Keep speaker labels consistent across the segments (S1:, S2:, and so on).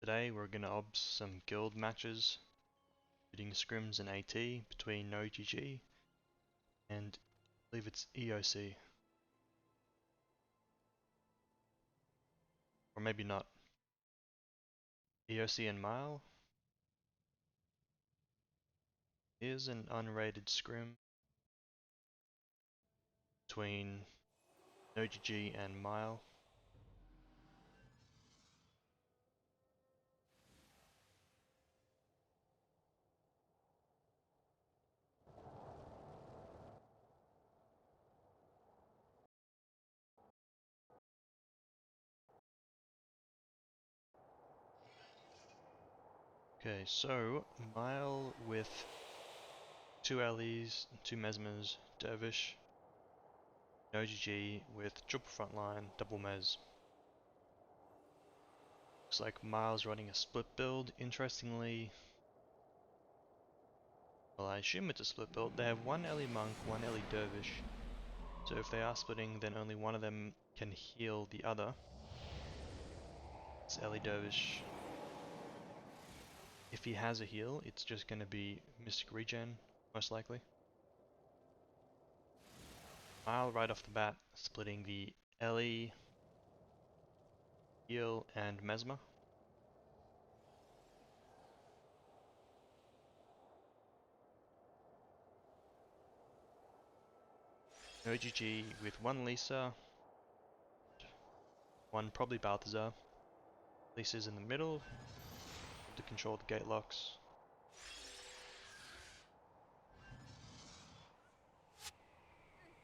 S1: Today we're going to obs some guild matches, including scrims and AT between no GG and I believe it's EOC. Or maybe not. EOC and Mile. Here's an unrated scrim between no GG and Mile. Okay, so Mile with 2 LEs, 2 Mesmers, Dervish, no GG with triple frontline, double Mes. Looks like Mile's running a split build. Interestingly, well, I assume it's a split build. They have 1 LE Monk, 1 LE Dervish. So if they are splitting, then only one of them can heal the other. It's LE Dervish. If he has a heal, it's just going to be Mystic Regen, most likely. Mile right off the bat, splitting the LE, heal, and Mesmer. No GG with 1 Lisa, 1 probably Balthazar. Lisa's in the middle to control the gate locks.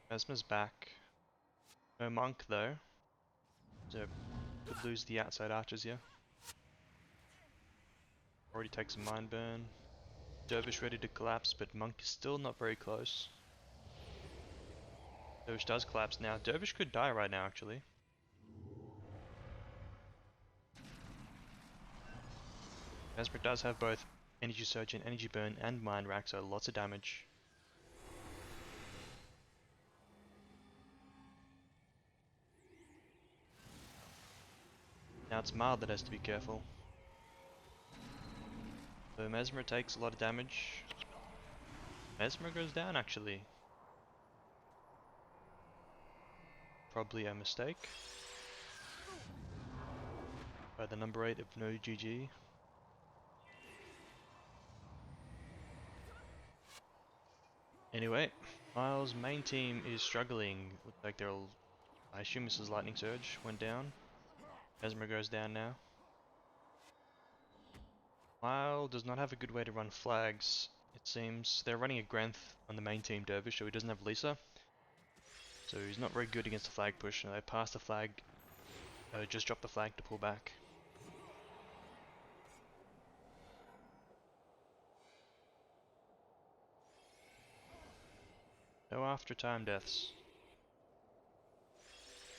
S1: Mesmer's back. No Monk though, so could lose the outside archers here. Already takes a Mind Burn. Dervish ready to collapse, but Monk is still not very close. Dervish does collapse now. Dervish could die right now, actually. Mesmer does have both Energy Surge and Energy Burn and Mind Rack, so lots of damage. Now it's Mile that has to be careful. So Mesmer takes a lot of damage. Mesmer goes down, actually. Probably a mistake by the number 8 of no GG. Anyway, Mile's main team is struggling. Looks like they're all, I assume this is Lightning Surge, went down. Mesmer goes down now. Mile does not have a good way to run flags, it seems. They're running a Granth on the main team Dervish, so he doesn't have Lisa. So he's not very good against the flag push. And they pass the flag, just drop the flag to pull back. No after time deaths.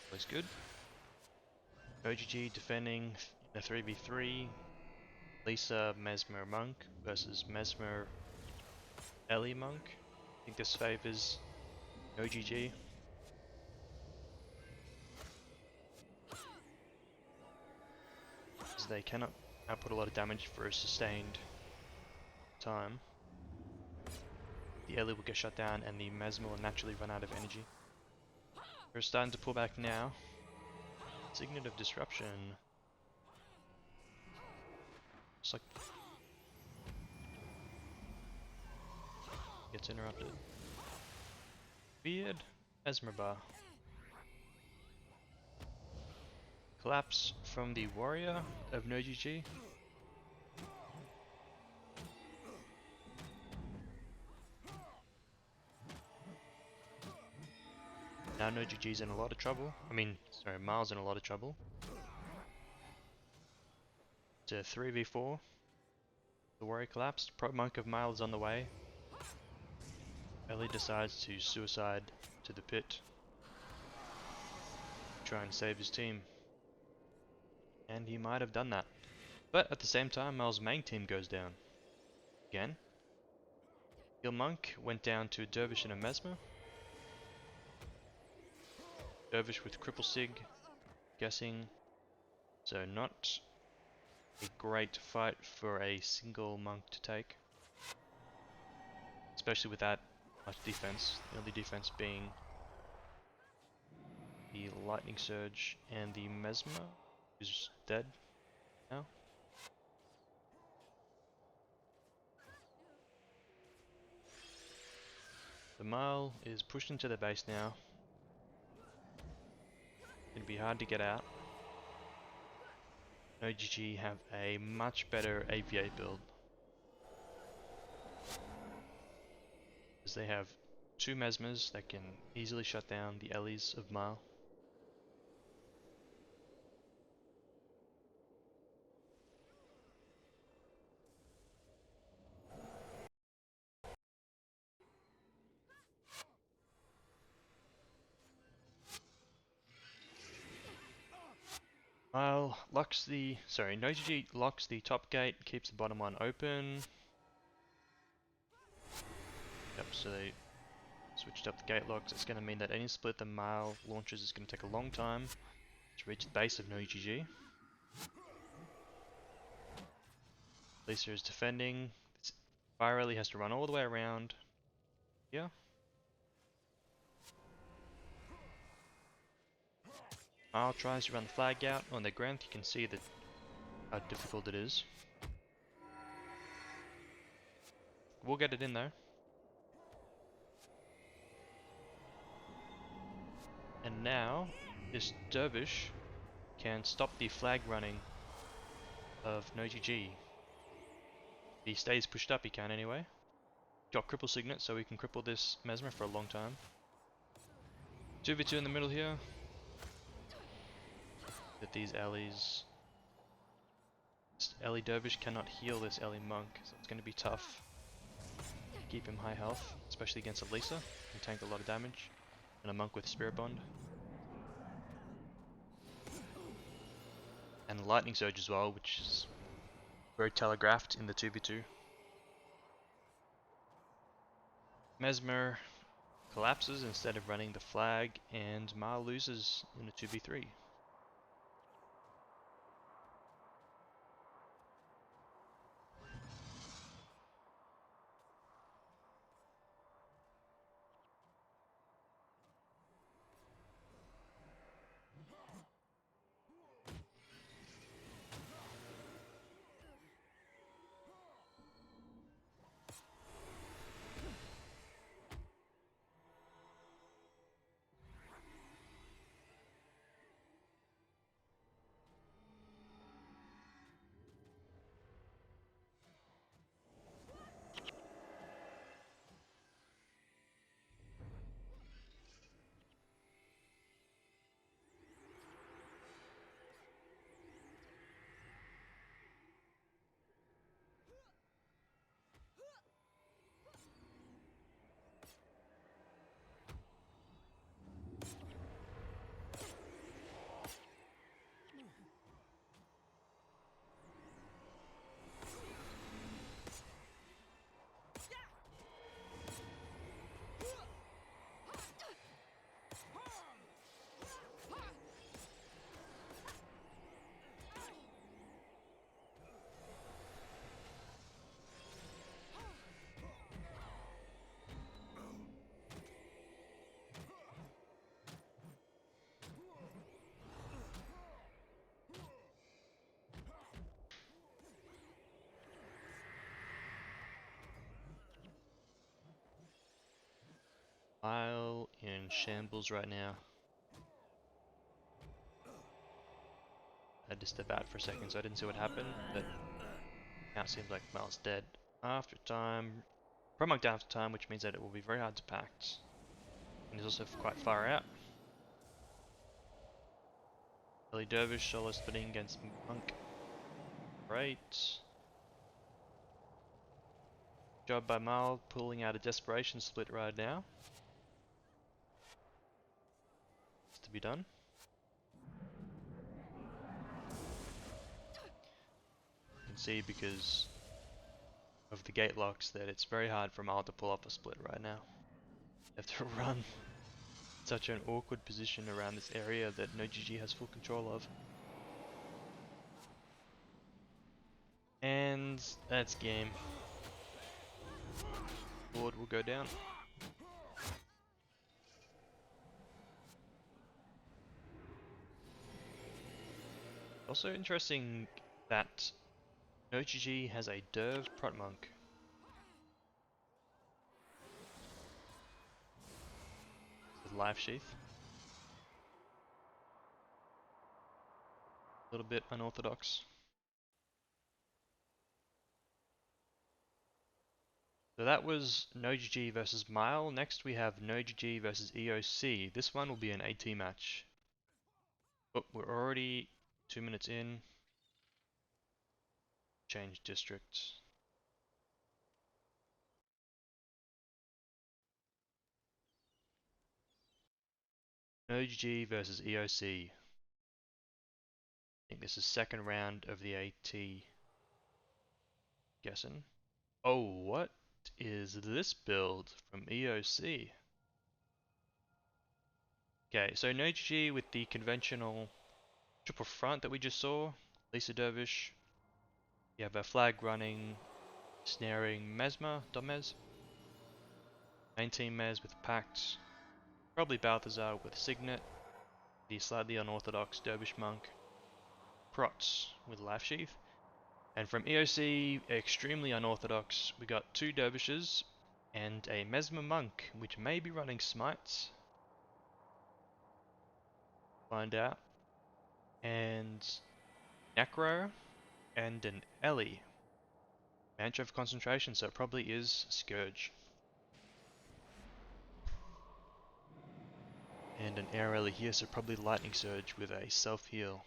S1: Always good. OGG defending in a 3v3. Lisa, Mesmer, Monk versus Mesmer, Ellie, Monk. I think this favors OGG. As they cannot output a lot of damage for a sustained time. The Ellie will get shut down and the Mesmer will naturally run out of energy. We're starting to pull back now. Signet of Disruption. It's like gets interrupted. Weird. Mesmer bar. Collapse from the warrior of no GG. Now no GG's in a lot of trouble. Mile's in a lot of trouble. It's a 3v4. The warrior collapsed. Pro Monk of Mile is on the way. Ellie decides to suicide to the pit. Try and save his team. And he might have done that. But at the same time, Mile's main team goes down. Again. Heal Monk went down to Dervish and a Mesmer. Dervish with Cripple Sig. Guessing. So not a great fight for a single monk to take. Especially with that much defense. The only defense being the Lightning Surge and the Mesmer, who's dead now. The Mile is pushed into the base now. It'll be hard to get out. No GG have a much better AV8 build, as they have 2 Mesmers that can easily shut down the Ellies of Mile. Mile locks the, no GG locks the top gate, keeps the bottom one open. Yep, so they switched up the gate locks. It's going to mean that any split the Mile launches is going to take a long time to reach the base of no GG. Lisa is defending. Fire Rally has to run all the way around here. Mile tries to run the flag out on the ground. You can see that how difficult it is. We'll get it in though. And now this Dervish can stop the flag running of no GG. If he stays pushed up, he can anyway. Got cripple signet, so we can cripple this Mesmer for a long time. 2v2 in the middle here. With these Ellies. This Ellie Dervish cannot heal this Ellie Monk, so it's going to be tough. Keep him high health, especially against a Lisa. Can tank a lot of damage. And a Monk with Spirit Bond. And Lightning Surge as well, which is very telegraphed in the 2v2. Mesmer collapses instead of running the flag, and Mile loses in a 2v3. Mile in shambles right now. I had to step out for a second so I didn't see what happened, but now it seems like Mile's dead. After time, Promog down after time, which means that it will be very hard to pact. And he's also quite far out. Ellie Dervish solo splitting against Monk. Great. Job by Mile pulling out a desperation split right now. It's to be done. You can see because of the gate locks that it's very hard for Mile to pull off a split right now. You have to run such an awkward position around this area that no GG has full control of. happens, that's game. Lord will go down. Also interesting that no GG has a Derv Prot Monk. With Life Sheath. A little bit unorthodox. So that was no GG versus Mile. Next we have no GG versus EOC. This one will be an AT match. Oh, we're already 2 minutes in. Change district. No GG versus EOC. I think this is second round of the AT. Guessing. Oh, what is this build from EOC? Okay, so no GG with the conventional triple front that we just saw. Lisa Dervish. You have a flag running, snaring Mesmer, Domez. Main team Mez with Pact. Probably Balthazar with Signet. The slightly unorthodox Dervish Monk. Prots with Life Sheath. And from EOC, extremely unorthodox, we got 2 Dervishes and a Mesmer Monk, which may be running Smites. Find out. And Necro and an Ellie. Mantra of Concentration, so it probably is Scourge. And an Air Ellie here, so probably Lightning Surge with a self-heal.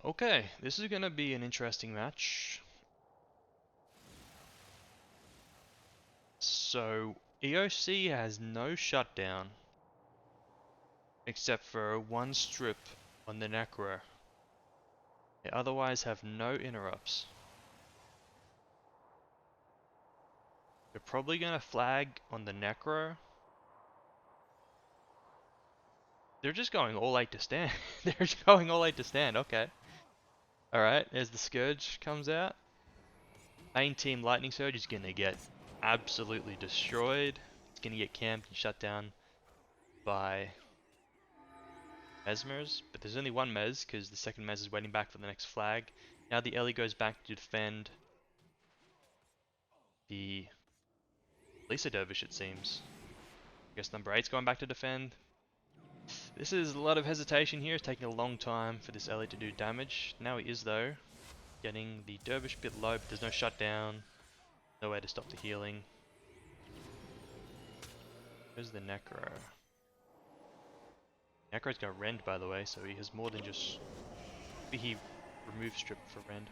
S1: Okay, this is gonna be an interesting match. So, EOC has no shutdown, except for one strip on the Necro. They otherwise have no interrupts. They're probably gonna flag on the Necro. They're just going all 8 to stand. They're just going all 8 to stand, okay. Alright, as the Scourge comes out. Main team Lightning Surge is gonna get absolutely destroyed. It's gonna get camped and shut down by Mesmers, but there's only one Mez because the second Mez is waiting back for the next flag. Now the Ellie goes back to defend the Lisa Dervish, it seems. I guess number 8's going back to defend. This is a lot of hesitation here. It's taking a long time for this Ellie to do damage. Now he is though. Getting the Dervish a bit low, but there's no shutdown. No way to stop the healing. Where's the Necro? Necro's got Rend by the way, so he has more than just... Maybe he removes Strip for Rend.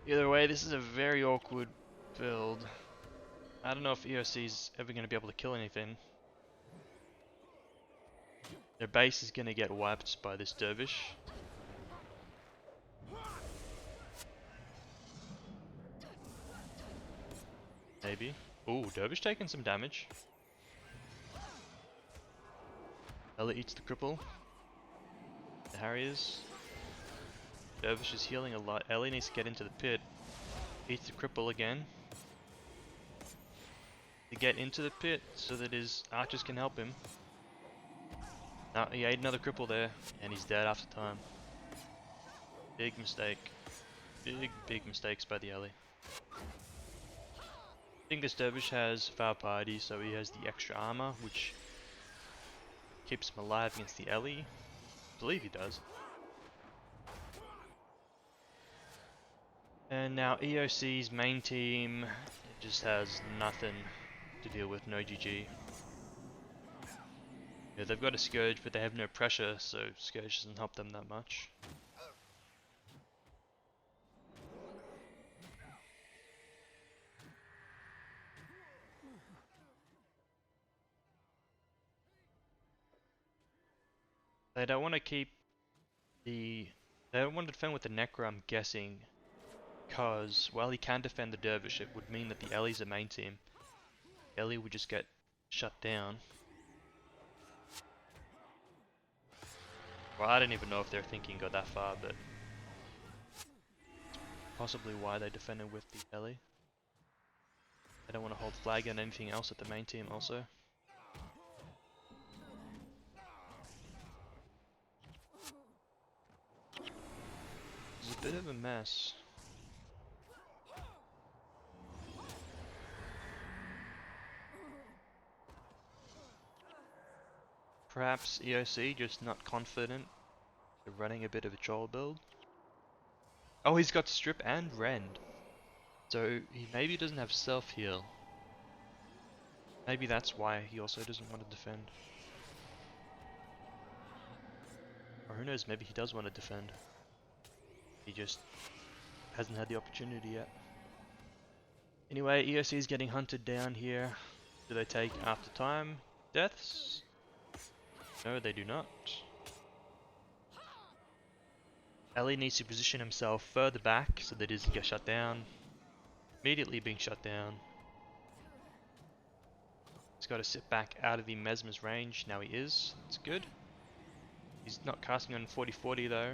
S1: Either way, this is a very awkward build. I don't know if EOC's ever going to be able to kill anything. Their base is going to get wiped by this Dervish. Maybe. Ooh, Dervish taking some damage. Ella eats the cripple. The Harriers. Dervish is healing a lot. Ellie needs to get into the pit. Eats the cripple again. To get into the pit so that his archers can help him. Now he ate another cripple there, and he's dead after time. Big mistake. Big mistakes by the Ellie. I think this Dervish has Foul Piety, so he has the extra armor, which keeps him alive against the Ellie. I believe he does. And now EOC's main team just has nothing to deal with, no GG. Yeah, they've got a Scourge, but they have no pressure, so Scourge doesn't help them that much. They don't want to keep the... They don't want to defend with the Necro, I'm guessing. Because while he can defend the Dervish, it would mean that the Ellie's a main team. Ellie would just get shut down. Well, I don't even know if their thinking got that far, but... Possibly why they defended with the Ellie. They don't want to hold flag on anything else at the main team also. It's a bit of a mess. Perhaps EOC just not confident. They're running a bit of a troll build. Oh, he's got strip and rend. So he maybe doesn't have self heal. Maybe that's why he also doesn't want to defend. Or who knows, maybe he does want to defend. He just hasn't had the opportunity yet. Anyway, EOC is getting hunted down here. Do they take after time deaths? No, they do not. Ellie needs to position himself further back so that he doesn't get shut down. Immediately being shut down. He's got to sit back out of the Mesmer's range. Now he is. That's good. He's not casting on 40-40 though.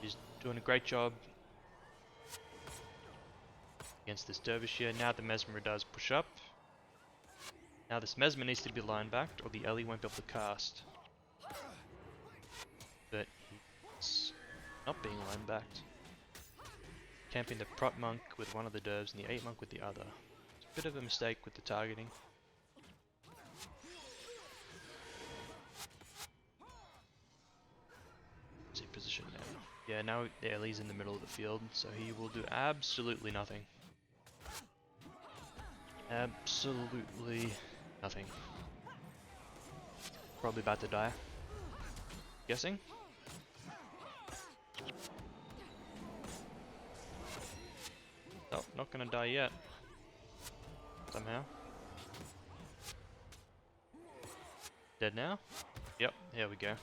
S1: He's doing a great job against this Dervish here. Now the Mesmer does push up. Now this Mesmer needs to be line backed or the Ellie won't be able to cast. But he's not being line backed. Camping the Prot Monk with one of the Dervs and the 8 Monk with the other. It's a bit of a mistake with the targeting. What's he positioned now? Yeah, now the Ellie's in the middle of the field, so he will do absolutely nothing. Absolutely nothing. Probably about to die. Guessing? Oh, not gonna die yet. Somehow. Dead now? Yep, here we go.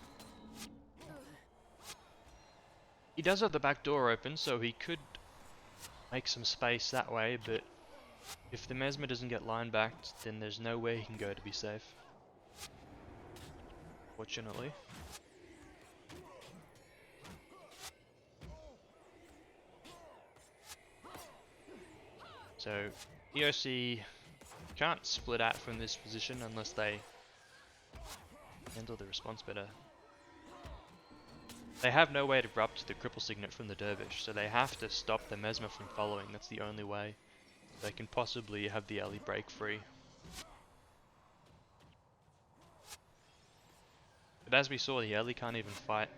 S1: He does have the back door open, so he could make some space that way, but if the Mesmer doesn't get line backed, then there's nowhere he can go to be safe. Fortunately. So, EOC can't split out from this position unless they handle the response better. They have no way to disrupt the cripple signet from the Dervish, so they have to stop the Mesmer from following. That's the only way they can possibly have the Ellie break free. But as we saw, the Ellie can't even fight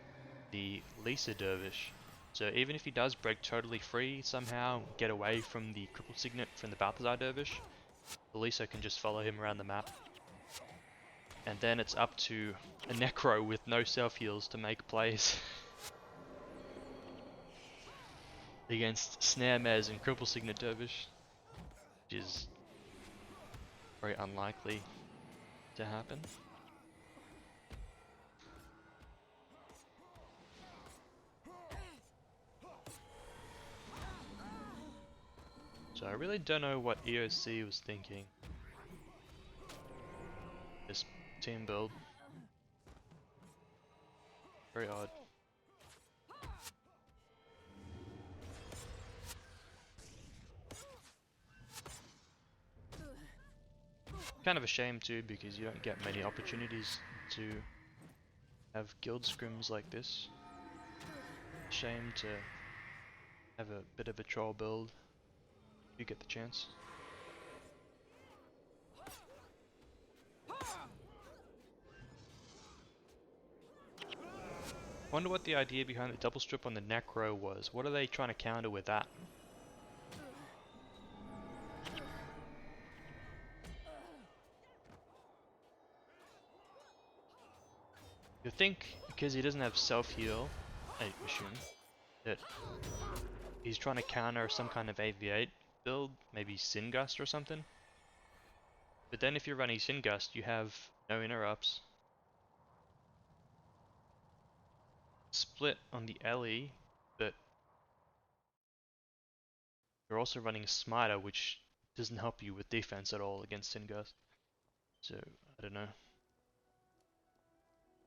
S1: the Lisa Dervish. So even if he does break totally free somehow, get away from the cripple signet from the Balthazar Dervish, the Lisa can just follow him around the map. And then it's up to a Necro with no self-heals to make plays against Snare Mez and Cripple Signet Dervish, which is very unlikely to happen. So I really don't know what EOC was thinking. This team build. Very odd. Kind of a shame too, because you don't get many opportunities to have guild scrims like this. Shame to have a bit of a troll build. You get the chance. Wonder what the idea behind the double strip on the Necro was. What are they trying to counter with that? You think because he doesn't have self-heal, I assume, that he's trying to counter some kind of AV8 build, maybe Sin Gust or something? But then if you're running Sin Gust, you have no interrupts. Split on the Ellie, but you're also running Smiter, which doesn't help you with defense at all against Sin Gust. So, I don't know.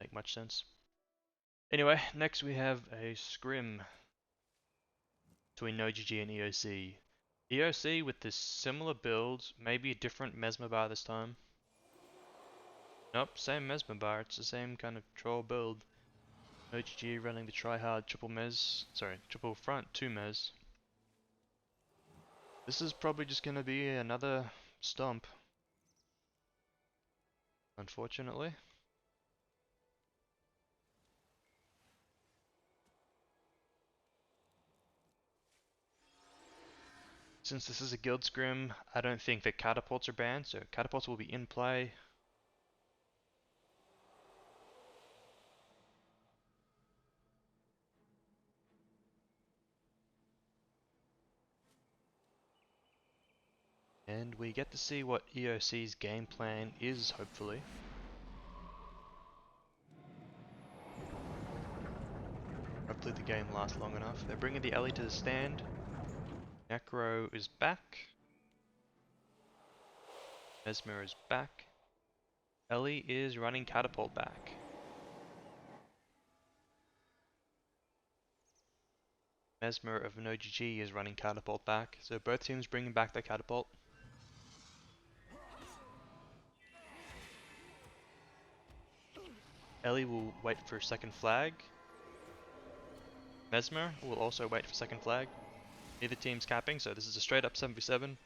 S1: Make much sense. Anyway, next we have a Scrim. between no GG and EOC. EOC with this similar build, maybe a different Mesmer bar this time. Nope, same Mesmer bar, it's the same kind of troll build. No GG running the tryhard triple front 2 Mes. This is probably just gonna be another stomp, unfortunately. Since this is a guild scrim, I don't think that catapults are banned, so catapults will be in play. And we get to see what EOC's game plan is, hopefully. Hopefully the game lasts long enough. They're bringing the Ellie to the stand. Necro is back. Mesmer is back. Ellie is running catapult back. Mesmer of no GG is running catapult back. So both teams bringing back their catapult. Ellie will wait for second flag. Mesmer will also wait for second flag. Neither team's capping, so this is a straight up 7v7.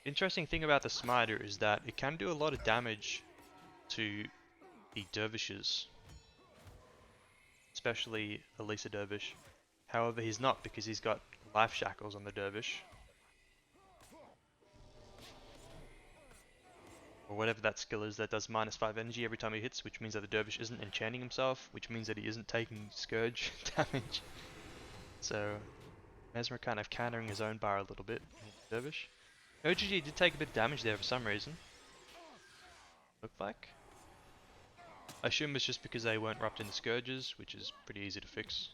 S1: Interesting thing about the Smiter is that it can do a lot of damage to the dervishes. Especially Elisa Dervish. However, he's not because he's got life shackles on the dervish. Or whatever that skill is that does -5 energy every time he hits, which means that the dervish isn't enchanting himself, which means that he isn't taking scourge damage. So Mesmer kind of countering his own bar a little bit. Dervish. OGG did take a bit of damage there for some reason. Looked like. I assume it's just because they weren't wrapped in the scourges, which is pretty easy to fix.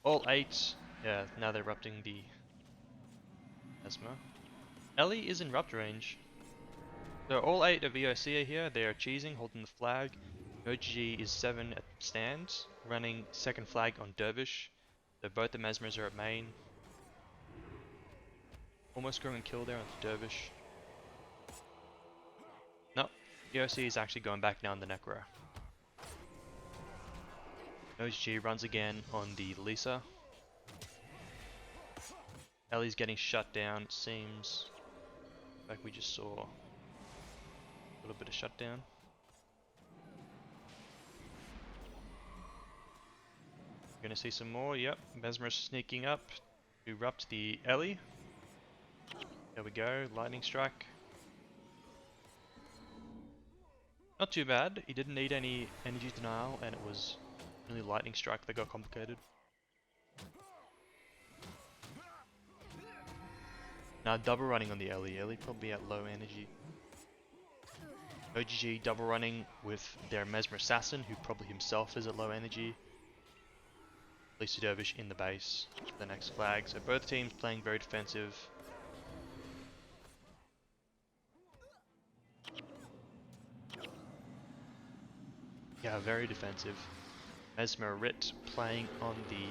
S1: All 8, yeah, now they're erupting the Mesmer. Ellie is in Rupt range. So all 8 of EOC are here, they are cheesing, holding the flag. OGG is 7 at stand, running second flag on Dervish. So both the Mesmers are at main. Almost going kill there on the Dervish. No, EOC is actually going back now on the Necro. OGG runs again on the Lisa. Ellie's getting shut down, it seems. Like we just saw a little bit of shutdown. We're gonna see some more, yep. Mesmer sneaking up to erupt the Ellie. There we go, lightning strike. Not too bad, he didn't need any energy denial and it was only lightning strike that got complicated. Now double running on the Ellie. Ellie probably at low energy. OGG double running with their Mesmer Assassin, who probably himself is at low energy. Lisa Dervish in the base for the next flag. So both teams playing very defensive. Yeah, very defensive. Mesmer Rit playing on the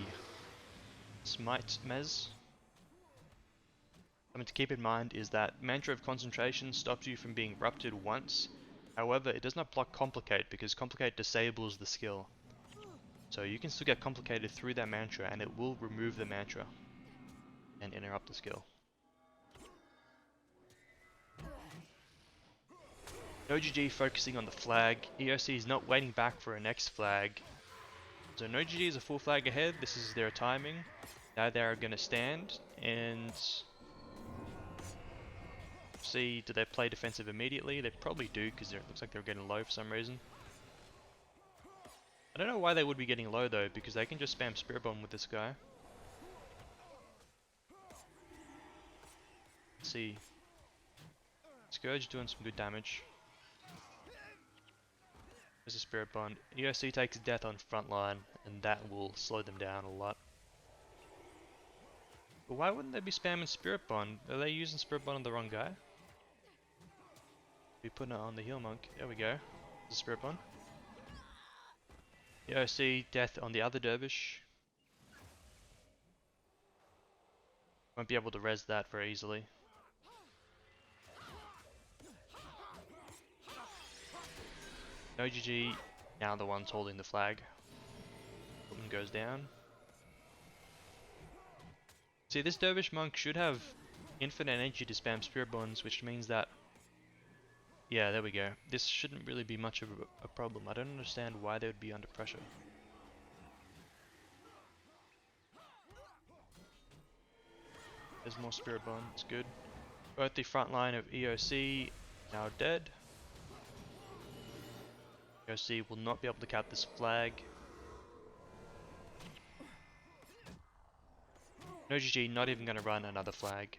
S1: Smite Mes. Something to keep in mind is that Mantra of Concentration stops you from being erupted once. However, it does not block Complicate because Complicate disables the skill. So you can still get Complicated through that mantra and it will remove the mantra and interrupt the skill. NoGG focusing on the flag. EOC is not waiting back for a next flag. So NoGG is a full flag ahead. This is their timing. Now they are going to stand and see, do they play defensive immediately? They probably do because it looks like they're getting low for some reason. I don't know why they would be getting low though, because they can just spam Spirit Bomb with this guy. Let's see. Scourge doing some good damage. There's a Spirit Bomb. EOC takes death on front line, and that will slow them down a lot. But why wouldn't they be spamming Spirit Bomb? Are they using Spirit Bomb on the wrong guy? We put it on the heal monk. There we go. The spirit bond. Yeah, see death on the other dervish. Won't be able to res that very easily. No GG, now the one's holding the flag. One goes down. See, this dervish monk should have infinite energy to spam spirit bonds, which means that... Yeah, there we go. This shouldn't really be much of a problem. I don't understand why they would be under pressure. There's more spirit bonds, good. Both the front line of EOC now dead. EOC will not be able to cap this flag. No GG, not even going to run another flag.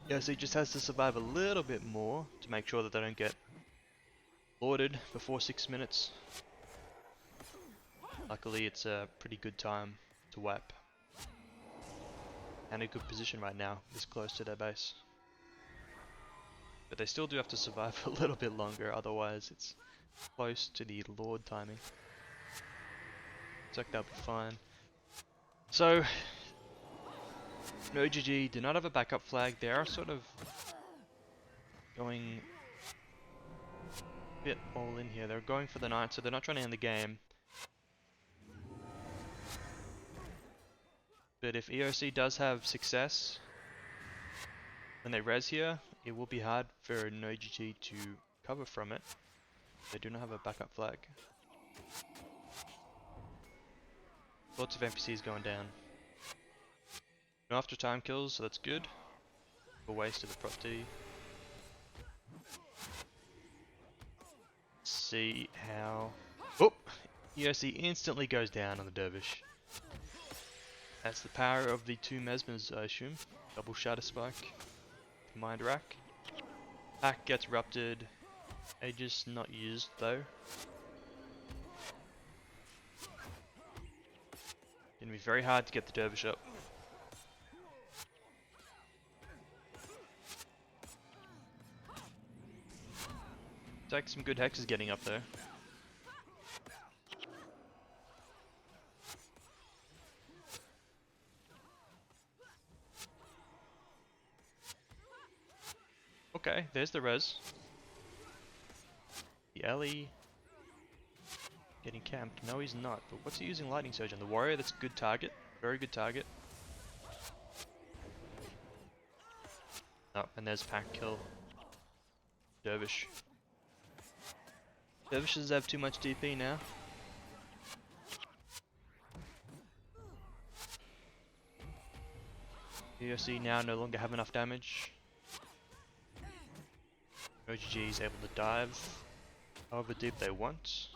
S1: EOC just has to survive a little bit more to make sure that they don't get lorded before 6 minutes. Luckily it's a pretty good time to wipe. And a good position right now, this close to their base. But they still do have to survive a little bit longer, otherwise it's close to the Lord timing. Looks like they'll be fine. So, no GG, do not have a backup flag. They are sort of going a bit all in here. They're going for the knight, so they're not trying to end the game. But if EOC does have success when they res here, it will be hard for no GG to cover from it. They do not have a backup flag. Lots of NPCs going down. No after time kills, so that's good. A waste of the prop D. See how... Oh! EOC instantly goes down on the dervish. That's the power of the two mesmers, I assume. Double shatter spike. Mind rack. Pack gets rupted. Aegis not used though. Gonna be very hard to get the dervish up. It's like some good hexes getting up there. Okay, there's the res. The Ellie getting camped. No, he's not. But what's he using Lightning Surge on? The warrior, that's a good target. Very good target. Oh, and there's pack kill. Dervish. Dervishes have too much DP now. EOC now no longer have enough damage. OGG is able to dive however deep they want.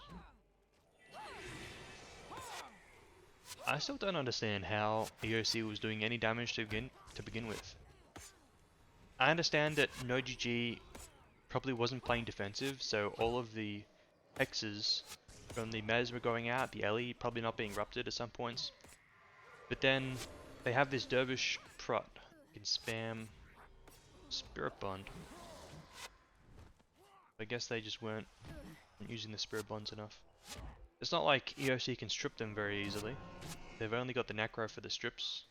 S1: I still don't understand how EOC was doing any damage to begin with. I understand that no GG probably wasn't playing defensive, so all of the hexes from the Mez were going out, the Ellie probably not being rupted at some points. But then they have this dervish prot. You can spam Spirit Bond. I guess they just weren't using the Spirit Bonds enough. It's not like EOC can strip them very easily. They've only got the Necro for the strips.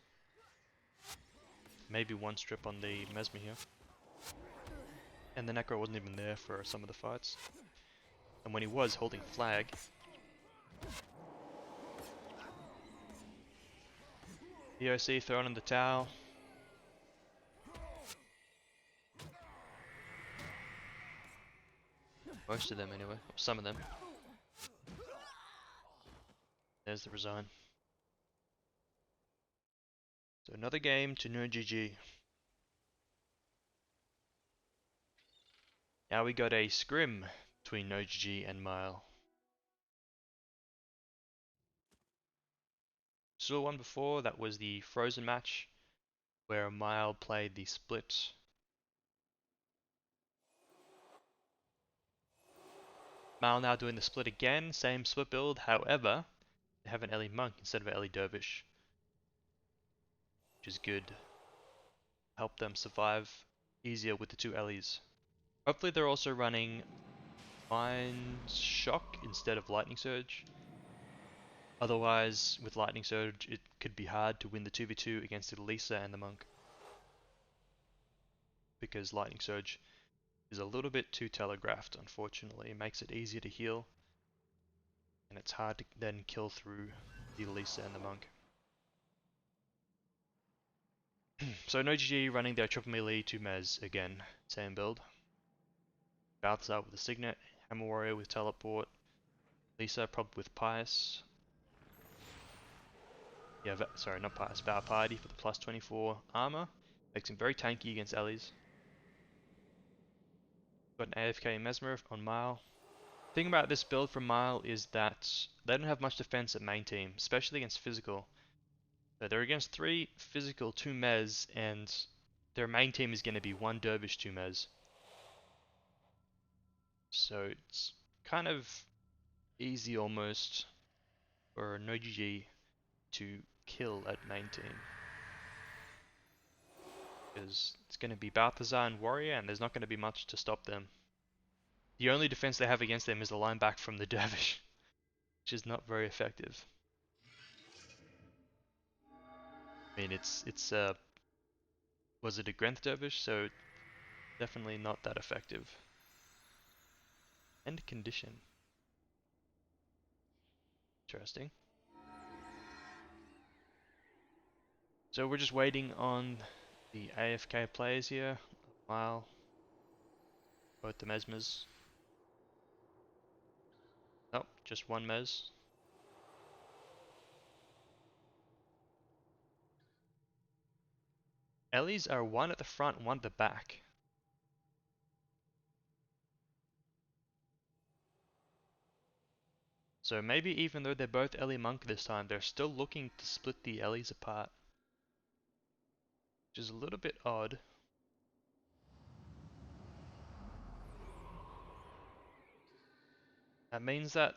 S1: Maybe one strip on the Mesmer here. And the Necro wasn't even there for some of the fights. And when he was holding flag... EOC throwing in the towel. Most of them anyway, or some of them. There's the resign. So another game to no GG. Now we got a scrim between no GG and Mile. Saw one before, that was the Frozen match, where Mile played the split. Mile now doing the split again, same split build, however, they have an Ellie Monk instead of an Ellie Dervish. Which is good. Help them survive easier with the two Ellies. Hopefully they're also running Mind Shock instead of Lightning Surge. Otherwise, with Lightning Surge, it could be hard to win the 2v2 against the Elisa and the Monk. Because Lightning Surge is a little bit too telegraphed, unfortunately. It makes it easier to heal, and it's hard to then kill through the Elisa and the Monk. So no GG running their triple melee to Mez again, same build. Balthazar with the Signet, Hammer Warrior with Teleport, Lisa probably with Pious. Yeah, sorry, not Pious, Vow Piety for the plus 24 armor. Makes him very tanky against Ellie's. Got an AFK Mesmer on Mile. The thing about this build from Mile is that they don't have much defense at main team, especially against physical. So they're against 3 physical, 2 Mez, and their main team is going to be 1 Dervish, 2 Mez. So it's kind of easy almost for no GG to kill at main team. Because it's going to be Balthazar and Warrior, and there's not going to be much to stop them. The only defense they have against them is the line back from the Dervish, which is not very effective. I mean, was it a Grenth Dervish? So definitely not that effective. And condition. Interesting. So we're just waiting on the AFK players here. While both the Mesmers. Nope, just one Mez. Ellie's are one at the front and one at the back. So maybe even though they're both Ellie Monk this time, they're still looking to split the Ellies apart. Which is a little bit odd. That means that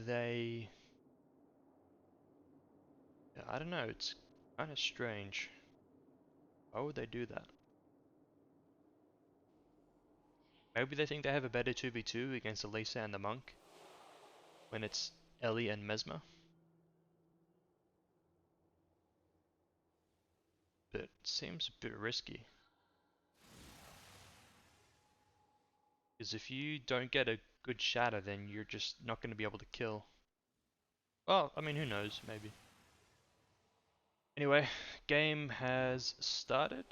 S1: they... I don't know, it's kind of strange. Why would they do that? Maybe they think they have a better 2v2 against Elisa and the Monk when it's Ellie and Mesmer. But it seems a bit risky. Because if you don't get a good shatter, then you're just not going to be able to kill. Well, I mean, who knows, maybe. Anyway, game has started.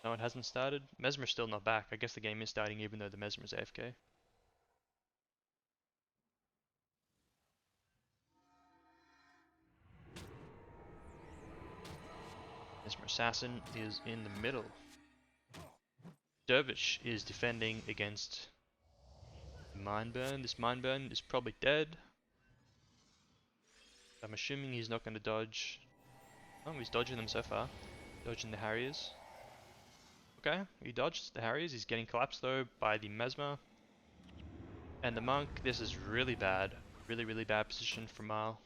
S1: No, it hasn't started. Mesmer's still not back. I guess the game is starting even though the Mesmer's AFK. Mesmer Assassin is in the middle. Dervish is defending against Mindburn. This Mindburn is probably dead. I'm assuming he's not going to dodge. Oh, he's dodging them so far. Dodging the Harriers. Okay, he dodged the Harriers. He's getting collapsed though by the Mesmer. And the Monk, this is really bad. Really, really bad position for Mile.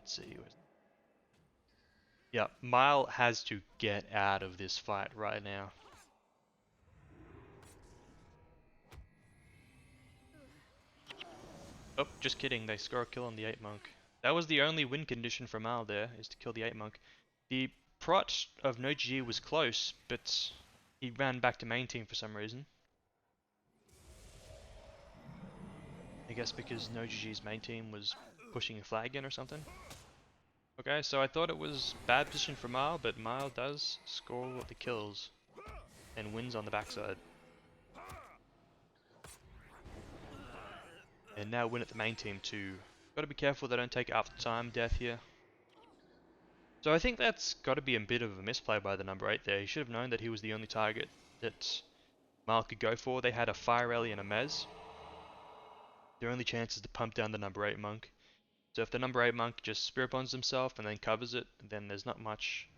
S1: Let's see. Yeah, Mile has to get out of this fight right now. Oh, just kidding. They score a kill on the 8 Monk. That was the only win condition for Mal there, is to kill the 8 Monk. The Prot of no GG was close, but he ran back to main team for some reason. I guess because no GG's main team was pushing a flag in or something. Okay, so I thought it was bad position for Mal, but Mal does score the kills and wins on the backside. And now win at the main team too. Gotta be careful they don't take after time death here. So I think that's got to be a bit of a misplay by the number 8 there. He should have known that he was the only target that Mal could go for. They had a Fire Rally and a Mez. Their only chance is to pump down the number 8 Monk. So if the number 8 Monk just Spirit Bonds himself and then covers it, then there's not much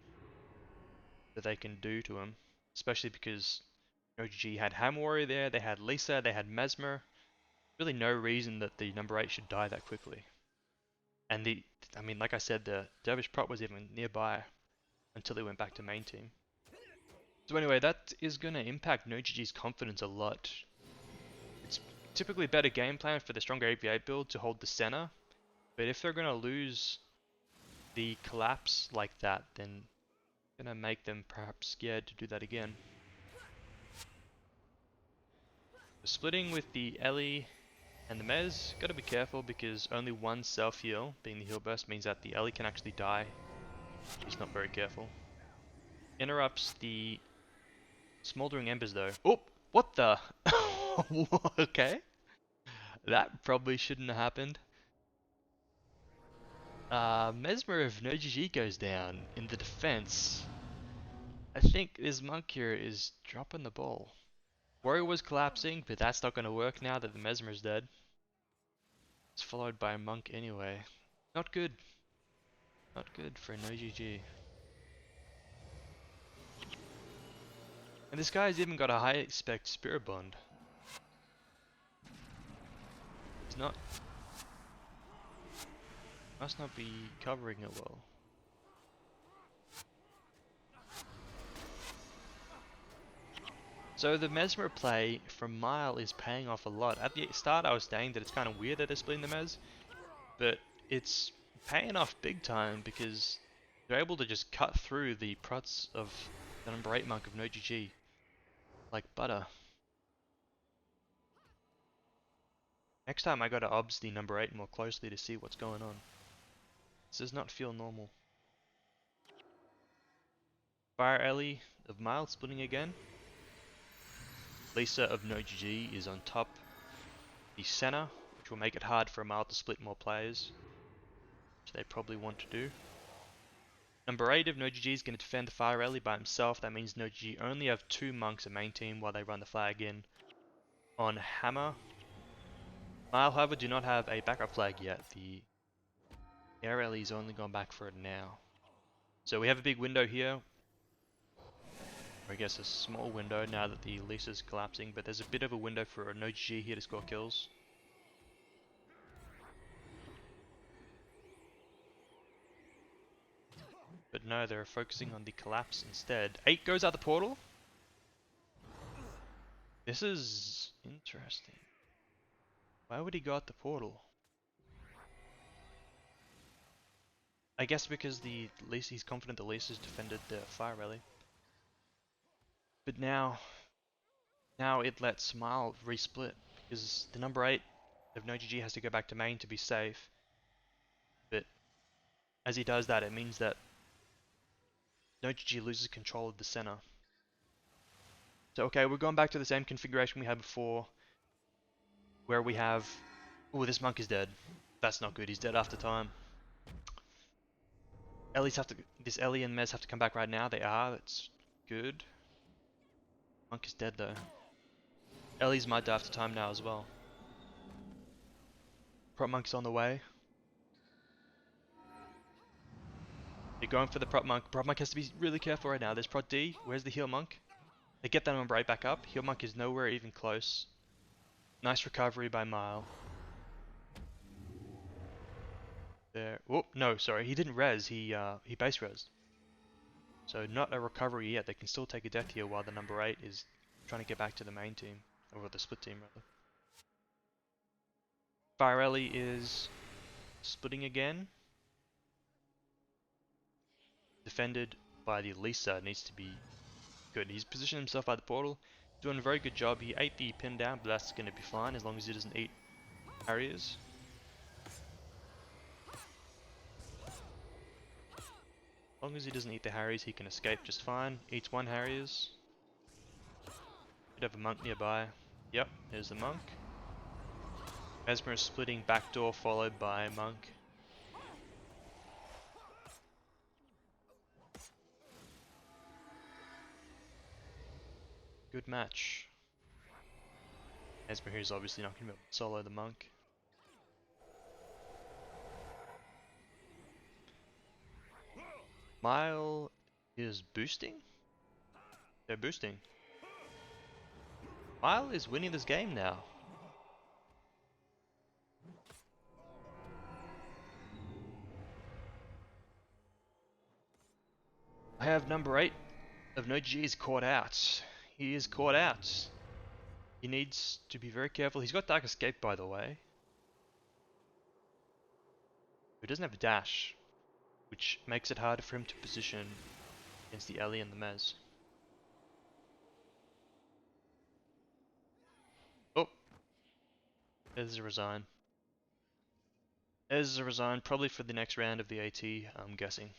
S1: that they can do to him. Especially because OGG had Ham Warrior there, they had Lisa, they had Mesmer. Really no reason that the number 8 should die that quickly. And I mean, like I said, the Dervish prop was even nearby until he went back to main team. So anyway, that is going to impact NoGG's confidence a lot. It's typically better game plan for the stronger AV8 build to hold the center, but if they're going to lose the collapse like that, then it's going to make them perhaps scared to do that again. Splitting with the Ellie and the Mez, gotta be careful because only one self-heal, being the heal burst, means that the Ellie can actually die. She's not very careful. Interrupts the Smoldering Embers though. Oh! What the? Okay. That probably shouldn't have happened. Mesmer of NoGG goes down in the defense. I think this monk here is dropping the ball. Warrior was collapsing, but that's not going to work now that the Mesmer is dead. It's followed by a monk anyway. Not good. Not good for NoGG. And this guy's even got a high spec Spirit Bond. He's not... must not be covering it well. So the Mesmer play from Mile is paying off a lot. At the start I was saying that it's kind of weird that they're splitting the Mez, but it's paying off big time because they're able to just cut through the prots of the number 8 monk of NoGG like butter. Next time I gotta obs the number 8 more closely to see what's going on. This does not feel normal. Fire Ellie of Mile splitting again. Lisa of NoGG is on top the center, which will make it hard for a Mile to split more players, which they probably want to do. Number 8 of NoGG is going to defend the Fire Ellie by himself. That means NoGG only have 2 monks at main team while they run the flag in on Hammer. Mile, however, do not have a backup flag yet. The Air Ellie's only gone back for it now. So we have a big window here. Or I guess a small window now that the Lisa's collapsing, but there's a bit of a window for a NoGG here to score kills. But no, they're focusing on the collapse instead. 8 goes out the portal. This is interesting. Why would he go out the portal? I guess because he's confident the Lisa's defended the Fire Rally. But now it lets Smile resplit because the number 8 of NoGG has to go back to main to be safe. But as he does that, it means that NoGG loses control of the center. So okay, we're going back to the same configuration we had before, where we have... oh, this monk is dead. That's not good, he's dead after time. This Ellie and Mez have to come back right now. They are, that's good. Monk is dead though. Ellie's might die after time now as well. Prop monk's on the way. They're going for the prop monk. Prop monk has to be really careful right now. There's prot D. Where's the heal monk? They get that number 8 back up. Heal monk is nowhere even close. Nice recovery by Mile. There. Oh, no, sorry. He didn't res. He base res. So not a recovery yet. They can still take a death here while the number 8 is trying to get back to the main team. Or the split team, rather. Fire Ellie is splitting again. Defended by the Lisa. Needs to be good. He's positioned himself by the portal. Doing a very good job. He ate the pin down, but that's going to be fine as long as he doesn't eat Harriers. As long as he doesn't eat the Harriers, he can escape just fine. Eats 1 Harriers. Could have a monk nearby. Yep, there's the monk. Mesmer is splitting backdoor followed by monk. Good match. Mesmer here is obviously not going to be able to solo the monk. Mile is boosting? They're boosting. Mile is winning this game now. I have number 8 of No GG's caught out. He is caught out. He needs to be very careful. He's got Dark Escape, by the way. He doesn't have a dash, which makes it harder for him to position against the Ellie and the Mez. Oh, there's a resign. There's a resign, probably for the next round of the AT, I'm guessing.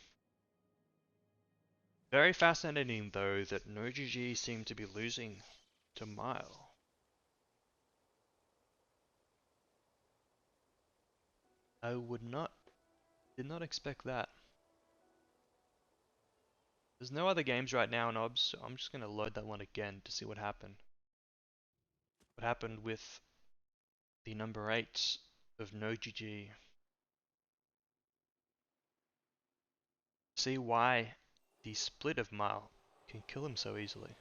S1: Very fascinating though that No GG seem to be losing to Mile. I did not expect that. There's no other games right now in OBS, so I'm just gonna load that one again to see what happened. What happened with the number 8 of No GG. See why the split of Mile can kill him so easily.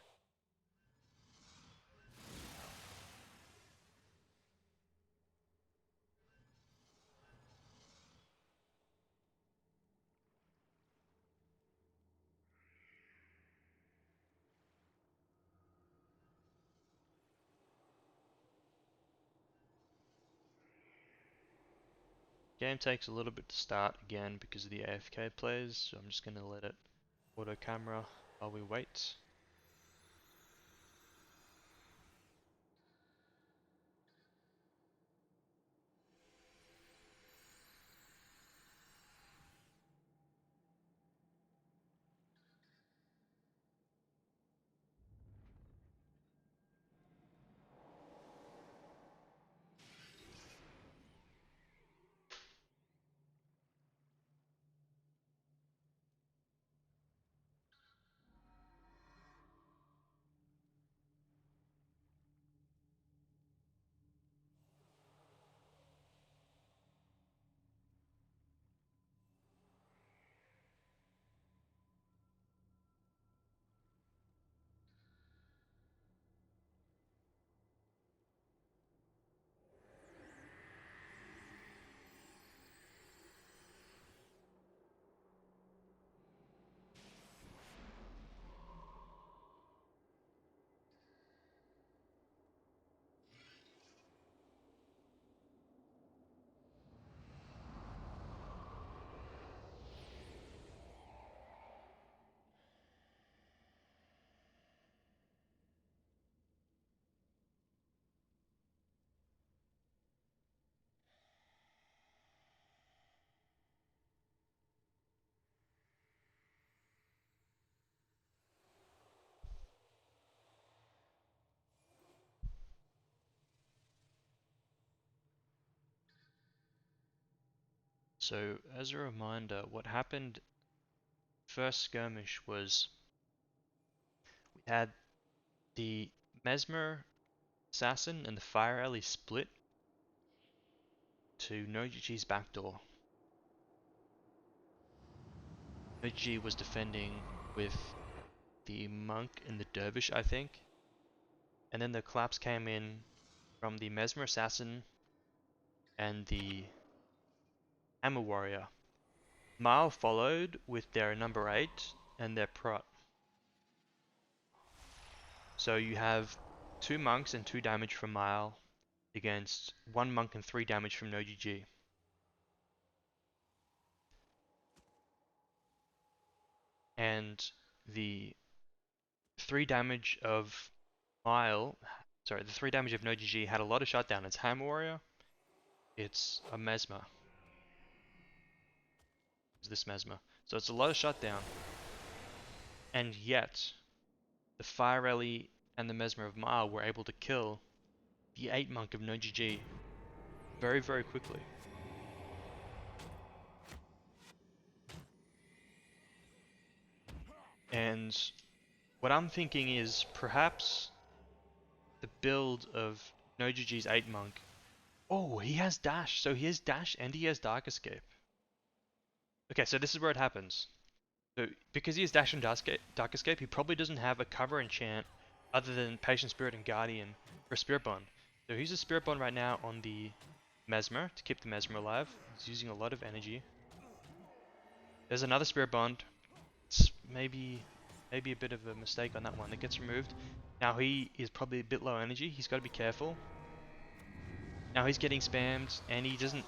S1: Game takes a little bit to start again because of the AFK plays, so I'm just gonna let it auto camera while we wait. So as a reminder, what happened first skirmish was we had the Mesmer Assassin and the Fire Alley split to No GG's backdoor. No GG was defending with the Monk and the Dervish, I think. And then the collapse came in from the Mesmer Assassin and the Hammer Warrior. Mile followed with their number 8 and their prot. So you have 2 monks and 2 damage from Mile against 1 monk and 3 damage from No GG. And the 3 damage of Mile, sorry, the 3 damage of No GG had a lot of shutdown. It's Hammer Warrior, it's a Mesmer. It's this Mesmer. So it's a lot of shutdown. And yet, the Fire Rally and the Mesmer of Mile were able to kill the 8 monk of No GG very, very quickly. And what I'm thinking is perhaps the build of No GG's 8 monk. Oh, he has dash. So he has dash and he has Dark Escape. Okay, so this is where it happens. So because he has dash and Dark Escape, he probably doesn't have a cover enchant other than Patient Spirit and Guardian for Spirit Bond. So he's a Spirit Bond right now on the Mesmer to keep the Mesmer alive. He's using a lot of energy. There's another Spirit Bond. It's maybe a bit of a mistake on that one. It gets removed. Now he is probably a bit low energy. He's got to be careful. Now he's getting spammed, and he doesn't.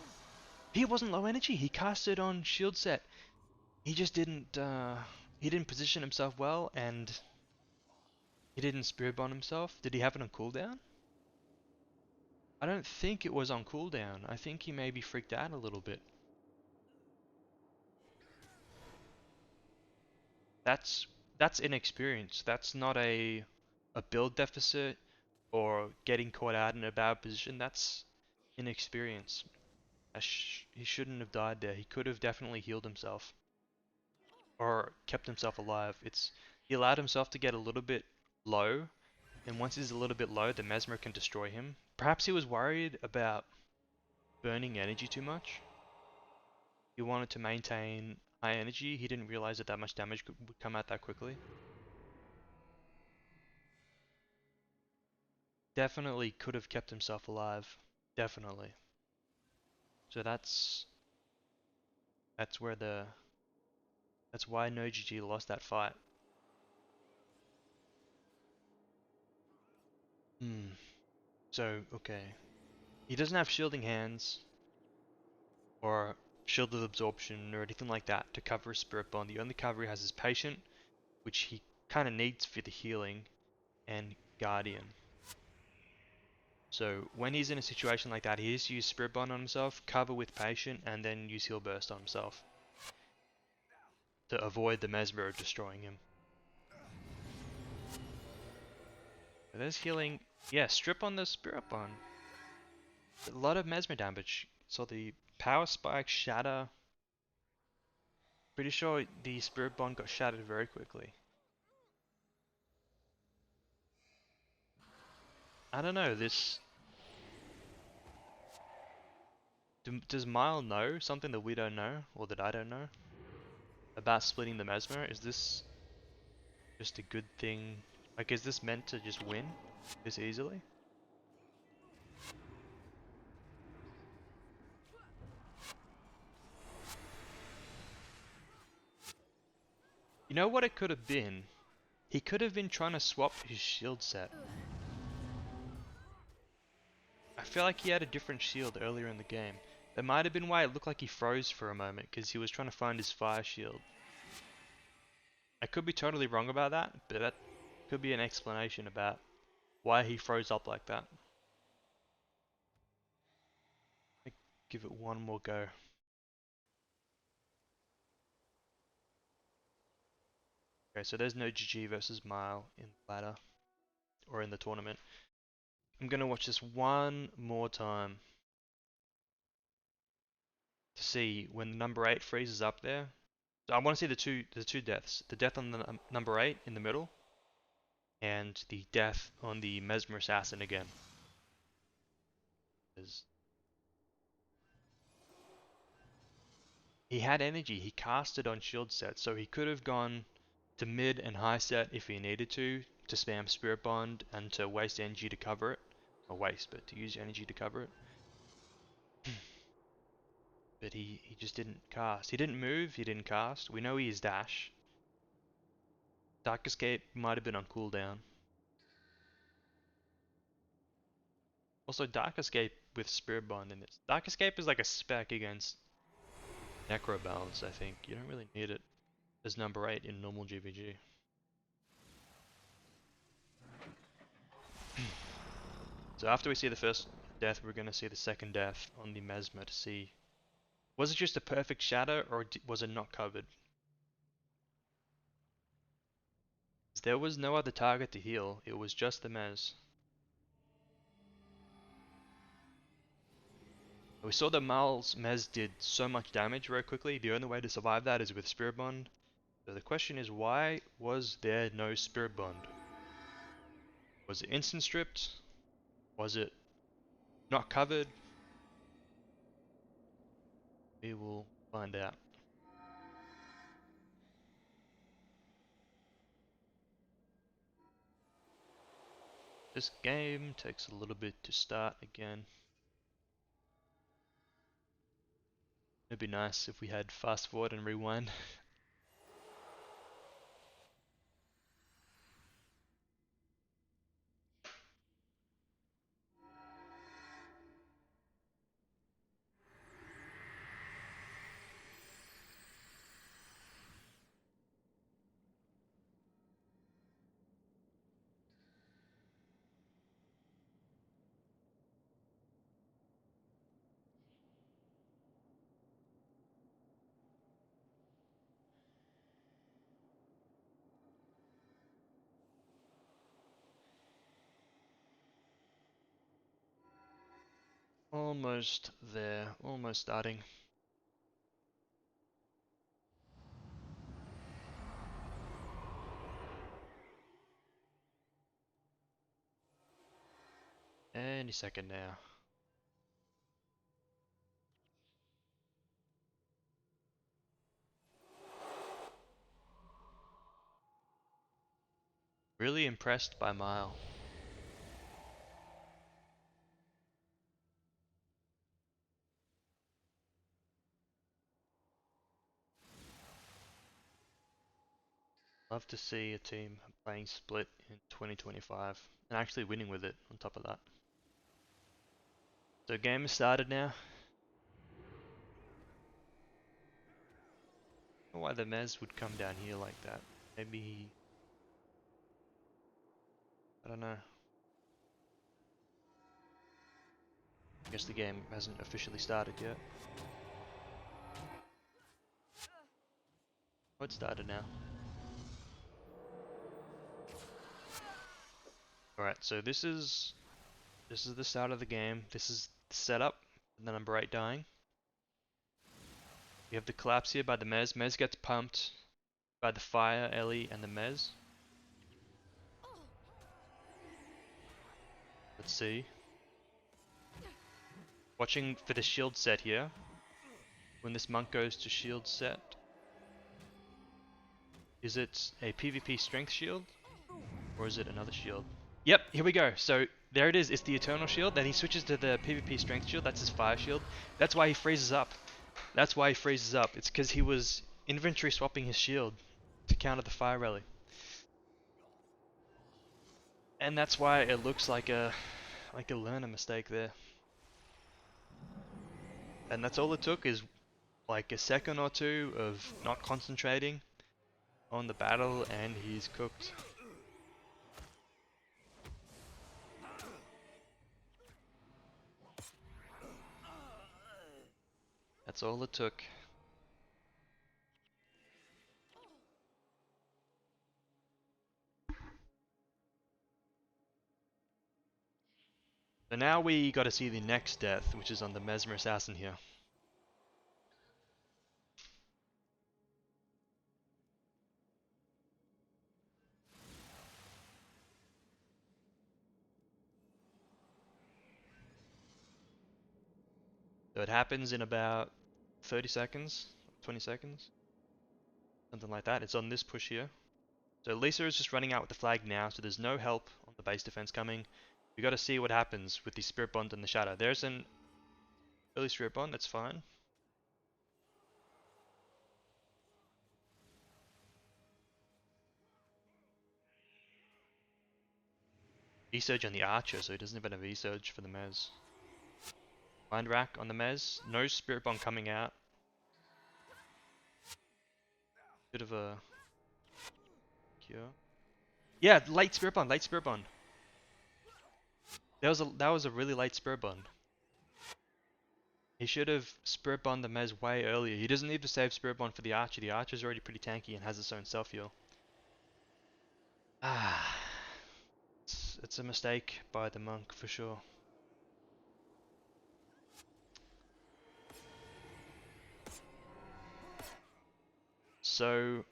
S1: He wasn't low energy. He cast it on shield set. He just didn't. He didn't position himself well, and he didn't spirit bomb himself. Did he have it on cooldown? I don't think it was on cooldown. I think he maybe freaked out a little bit. That's inexperience. That's not a build deficit or getting caught out in a bad position. That's inexperience. He shouldn't have died there. He could have definitely healed himself or kept himself alive. He allowed himself to get a little bit low, and once he's a little bit low, the Mesmer can destroy him. Perhaps he was worried about burning energy too much. He wanted to maintain high energy. He didn't realize that much damage would come out that quickly. Definitely could have kept himself alive. Definitely. So that's where that's why no GG lost that fight. So, okay. He doesn't have shielding hands or shield of absorption or anything like that to cover his spirit bond. The only cover he has is patient, which he kind of needs for the healing, and guardian. So when he's in a situation like that, he has to use spirit bond on himself, cover with patient, and then use heal burst on himself to avoid the mesmer destroying him. But there's healing. Yeah, strip on the spirit bond. A lot of mesmer damage. So the power spike, shatter. Pretty sure the spirit bond got shattered very quickly. I don't know, does Mile know something that we don't know, or that I don't know, about splitting the mesmer? Is this just a good thing? Like, is this meant to just win this easily? You know what it could have been? He could have been trying to swap his shield set. I feel like he had a different shield earlier in the game. That might have been why it looked like he froze for a moment, because he was trying to find his fire shield. I could be totally wrong about that, but that could be an explanation about why he froze up like that. I give it one more go. Okay, so there's no GG versus Mile in the ladder, or in the tournament. I'm gonna watch this one more time to see when the number 8 freezes up there. So I want to see the two deaths. The death on the number 8 in the middle, and the death on the Mesmer Assassin again. He had energy, he cast it on shield set, so he could have gone to mid and high set if he needed to spam Spirit Bond and to waste energy to cover it. Or waste, but to use energy to cover it. But he just didn't cast. He didn't move, he didn't cast. We know he is dash. Dark Escape might have been on cooldown. Also, Dark Escape with Spirit Bond in it. Dark Escape is like a spec against Necro Balance, I think. You don't really need it as number 8 in normal GvG. So after we see the first death, we're going to see the second death on the Mesmer to see, was it just a perfect shatter or was it not covered? There was no other target to heal, it was just the Mez. We saw that Mal's Mez did so much damage very quickly, the only way to survive that is with Spirit Bond. So the question is, why was there no Spirit Bond? Was it instant stripped? Was it not covered? We will find out. This game takes a little bit to start again. It'd be nice if we had fast forward and rewind. Almost there, almost starting. Any second now. Really impressed by Mile. Love to see a team playing split in 2025 and actually winning with it on top of that. So game has started now. I don't know why the Mez would come down here like that. Maybe he... I don't know. I guess the game hasn't officially started yet. Oh, it started now. Alright, so this is the start of the game. This is the setup, and then number 8 dying. We have the collapse here by the Mez. Mez gets pumped by the fire, Ellie, and the Mez. Let's see. Watching for the shield set here. When this monk goes to shield set. Is it a PvP strength shield? Or is it another shield? Yep, here we go. So there it is. It's the eternal shield. Then he switches to the PvP strength shield. That's his fire shield. That's why he freezes up. That's why he freezes up. It's because he was inventory swapping his shield to counter the fire rally. And that's why it looks like a learner mistake there. And that's all it took, is like a second or two of not concentrating on the battle, and he's cooked. That's all it took. So now we got to see the next death, which is on the Mesmer Assassin here. So it happens in about 30 seconds, 20 seconds, something like that. It's on this push here. So Lisa is just running out with the flag now, so there's no help on the base defense coming. We got to see what happens with the Spirit Bond and the Shadow. There's an early Spirit Bond, that's fine. E-Surge on the Archer, so he doesn't even have E-Surge for the Mez. Mind Rack on the Mez, no Spirit Bomb coming out. Bit of a cure. Yeah, late Spirit Bomb, late Spirit Bomb. That was a really late Spirit Bomb. He should have Spirit Bomb the Mez way earlier. He doesn't need to save Spirit Bomb for the Archer. The Archer's already pretty tanky and has its own self-heal. Ah, it's a mistake by the monk for sure. So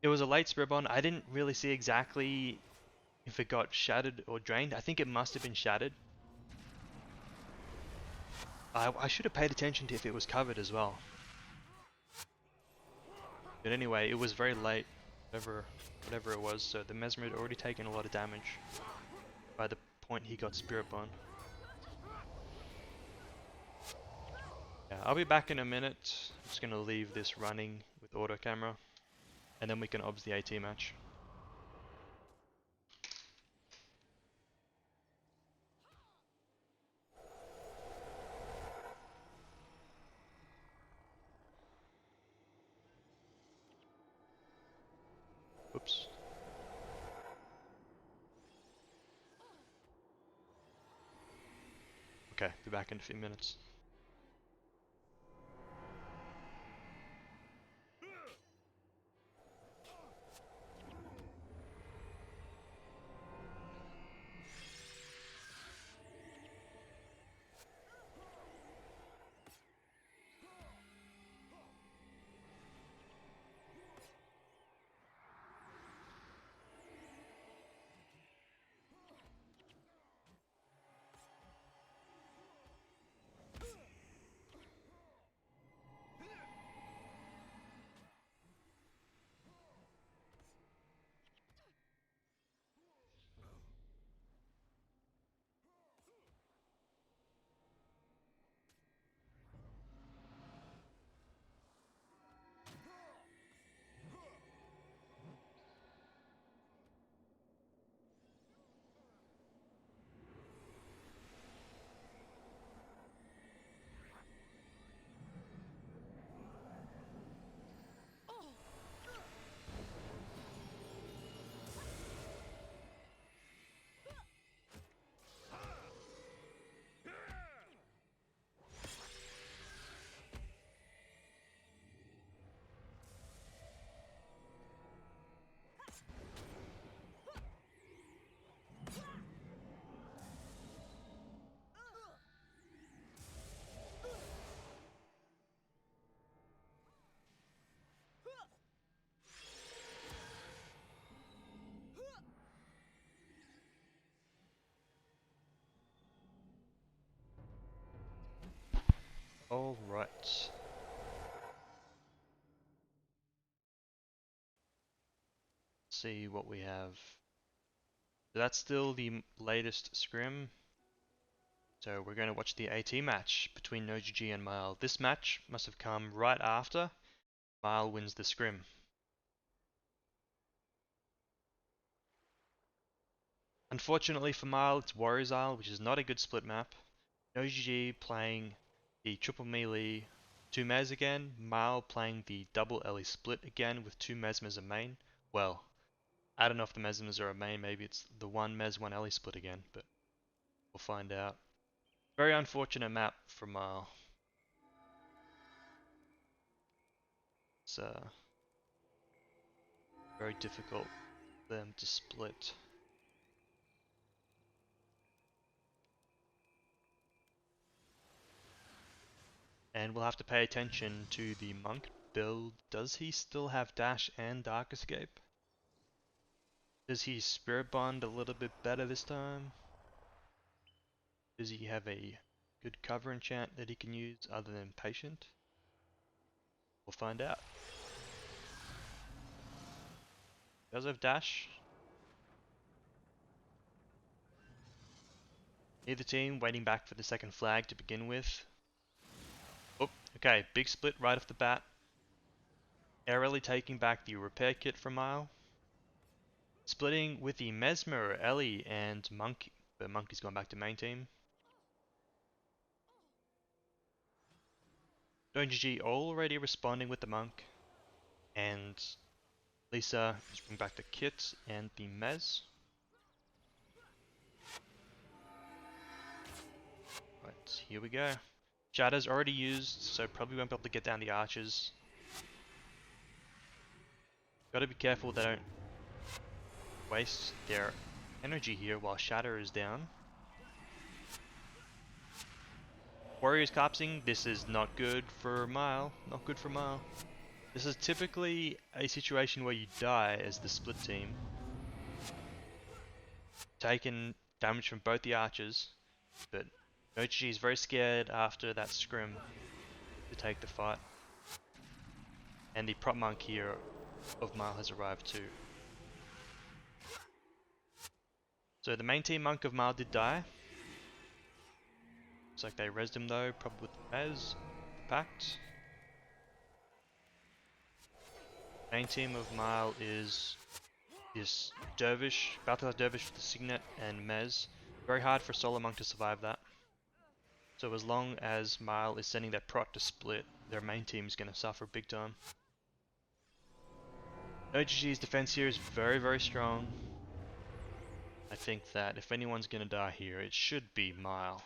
S1: it was a late Spirit Bomb. I didn't really see exactly if it got shattered or drained. I think it must have been shattered. I should have paid attention to if it was covered as well. But anyway, it was very late, whatever it was, so the Mesmer had already taken a lot of damage by the point he got Spirit Bomb. Yeah, I'll be back in a minute. I'm just gonna leave this running with auto camera, and then we can obs the AT match. Oops. Okay, be back in a few minutes. Alright. See what we have. So that's still the latest scrim. So we're going to watch the AT match between no GvG and Mile. This match must have come right after Mile wins the scrim. Unfortunately for Mile, it's Warriors Isle, which is not a good split map. No GvG playing the triple melee 2 Mez again. Mile playing the double Ellie split again with 2 Mesmers a main. Well, I don't know if the Mesmers are a main, maybe it's the 1 Mez 1 Ellie split again, but we'll find out. Very unfortunate map for Mile. It's very difficult for them to split. And we'll have to pay attention to the monk build. Does he still have dash and dark escape? Does he spirit bond a little bit better this time? Does he have a good cover enchant that he can use other than patient? We'll find out. Does have dash. Neither team waiting back for the second flag to begin with. Oh, okay, big split right off the bat. Airily taking back the repair kit from Mile. Splitting with the Mesmer, Ellie, and Monk. But Monkey's gone back to main team. GvG already responding with the Monk. And Lisa is bringing back the kit and the Mez. Right, here we go. Shadow's already used, so probably won't be able to get down the archers. Gotta be careful they don't waste their energy here while Shatter is down. Warriors collapsing, this is not good for Mile. Not good for Mile. This is typically a situation where you die as the split team. Taking damage from both the archers, but GvG is very scared after that scrim to take the fight. And the prop monk here of Mile has arrived too. So the main team monk of Mile did die. Looks like they rezzed him though, probably with the Mez pact. Main team of Mile is this Dervish, Balthazar Dervish with the Signet and Mez. Very hard for solo monk to survive that. So as long as Mile is sending their prot to split, their main team is going to suffer big time. GvG's defense here is very, very strong. I think that if anyone's going to die here, it should be Mile.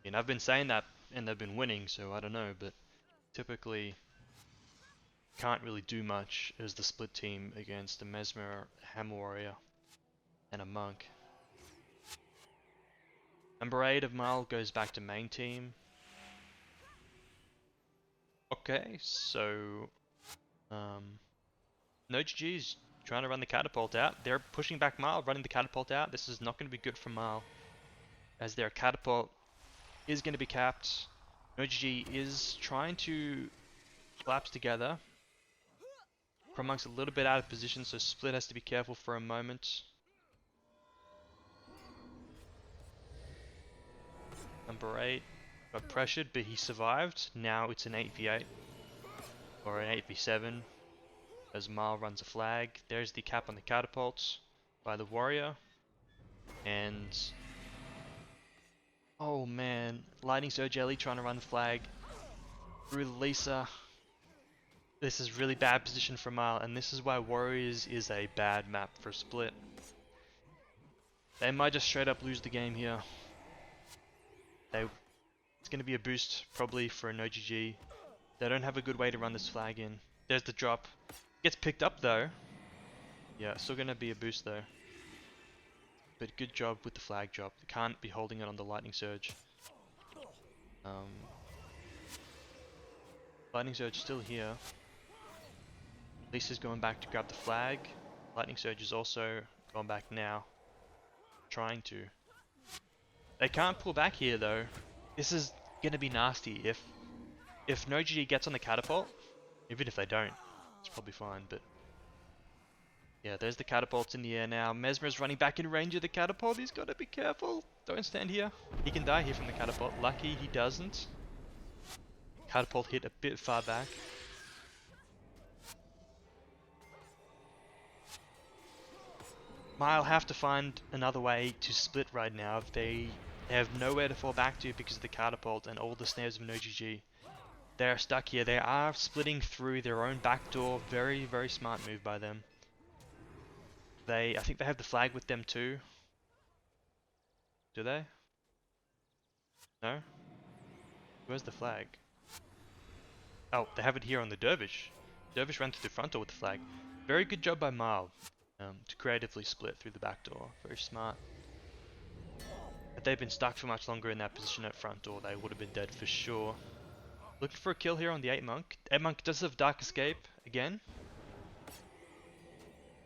S1: And I've been saying that, and they've been winning, so I don't know, but typically can't really do much as the split team against a Mesmer, Hammer Warrior, and a Monk. Number 8 of Mile goes back to main team. Okay, so no GG's trying to run the catapult out. They're pushing back Mile, running the catapult out. This is not going to be good for Mile, as their catapult is going to be capped. No GG is trying to collapse together. Promonk's a little bit out of position, so Split has to be careful for a moment. Number 8 got pressured, but he survived. Now it's an 8v8 or an 8v7 as Mile runs a flag. There's the cap on the catapults by the warrior. And oh man, Lightning Surge Ellie trying to run the flag through Lisa. This is really bad position for Mile, and this is why Warriors is a bad map for Split. They might just straight up lose the game here. It's going to be a boost probably for no GvG. They don't have a good way to run this flag in. There's the drop. Gets picked up though. Yeah, still going to be a boost though. But good job with the flag drop. They can't be holding it on the Lightning Surge. Lightning Surge still here. Lisa's going back to grab the flag. Lightning Surge is also going back now. Trying to. They can't pull back here though. This is going to be nasty if if no GG gets on the catapult, even if they don't, it's probably fine, but yeah, there's the catapults in the air now. Mesmer's running back in range of the catapult. He's got to be careful. Don't stand here. He can die here from the catapult. Lucky he doesn't. Catapult hit a bit far back. Mile have to find another way to split right now. If they have nowhere to fall back to because of the catapult and all the snares of no GG. They're stuck here. They are splitting through their own back door. Very, very smart move by them. I think they have the flag with them too. Do they? No? Where's the flag? Oh, they have it here on the Dervish. Dervish ran through the front door with the flag. Very good job by Marl to creatively split through the back door. Very smart. If they'd been stuck for much longer in that position at front door, they would have been dead for sure. Looking for a kill here on the 8 monk. 8 monk does have Dark Escape again.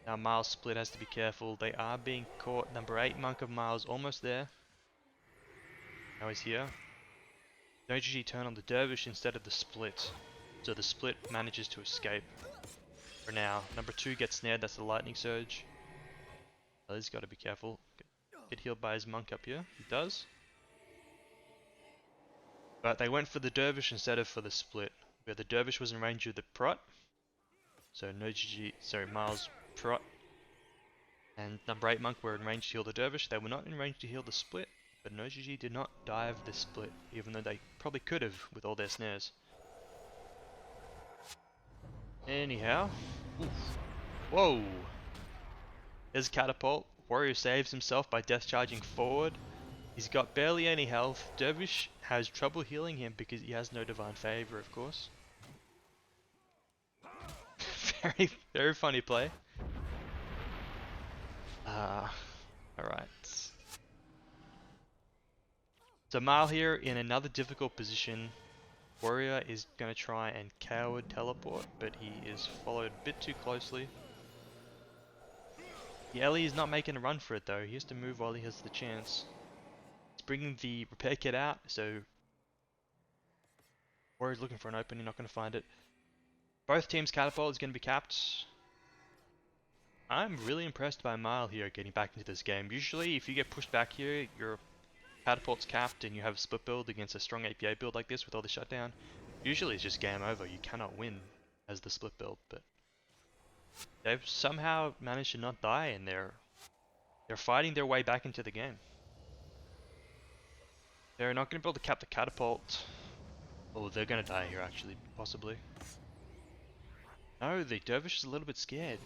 S1: Now Miles split, has to be careful. They are being caught. Number 8 monk of Miles almost there. Now he's here. No GG turn on the Dervish instead of the split. So the split manages to escape. For now. Number 2 gets snared, that's the lightning surge. Oh, he's got to be careful. Get healed by his monk up here. He does. But they went for the Dervish instead of for the split. Where the Dervish was in range of the Prot. So no GG, sorry, Miles Prot. And number 8 monk were in range to heal the Dervish. They were not in range to heal the split. But no GG did not dive the split, even though they probably could have with all their snares. Anyhow. Oof. Whoa! There's catapult. Warrior saves himself by death charging forward. He's got barely any health. Dervish has trouble healing him because he has no divine favor, of course. Very, very funny play. Alright. So Mal here in another difficult position. Warrior is going to try and coward teleport, but he is followed a bit too closely. The Ellie is not making a run for it though, he has to move while he has the chance. He's bringing the repair kit out, so Warrior's looking for an opening, not going to find it. Both teams' catapult is going to be capped. I'm really impressed by Mile here getting back into this game. Usually if you get pushed back here, your catapult's capped and you have a split build against a strong APA build like this with all the shutdown. Usually it's just game over, you cannot win as the split build, but they've somehow managed to not die and they're fighting their way back into the game. They're not going to be able to cap the catapult. Oh, they're going to die here actually, possibly. No, the Dervish is a little bit scared.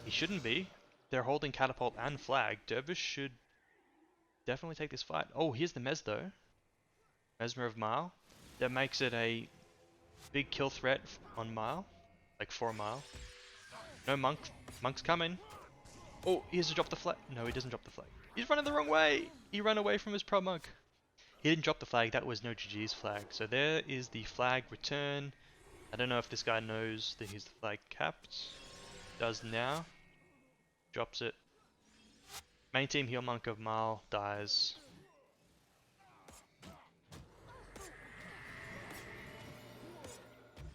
S1: He shouldn't be. They're holding catapult and flag. Dervish should definitely take this fight. Oh, here's the Mez though. Mesmer of Mile. That makes it a big kill threat on Mile. Like for Mile. No monk. Monk's coming. Oh, he has to drop the flag. No, he doesn't drop the flag. He's running the wrong way. He ran away from his pro monk. He didn't drop the flag. That was no GG's flag. So there is the flag return. I don't know if this guy knows that he's the flag capped. Does now. Drops it. Main team heal monk of Mal dies.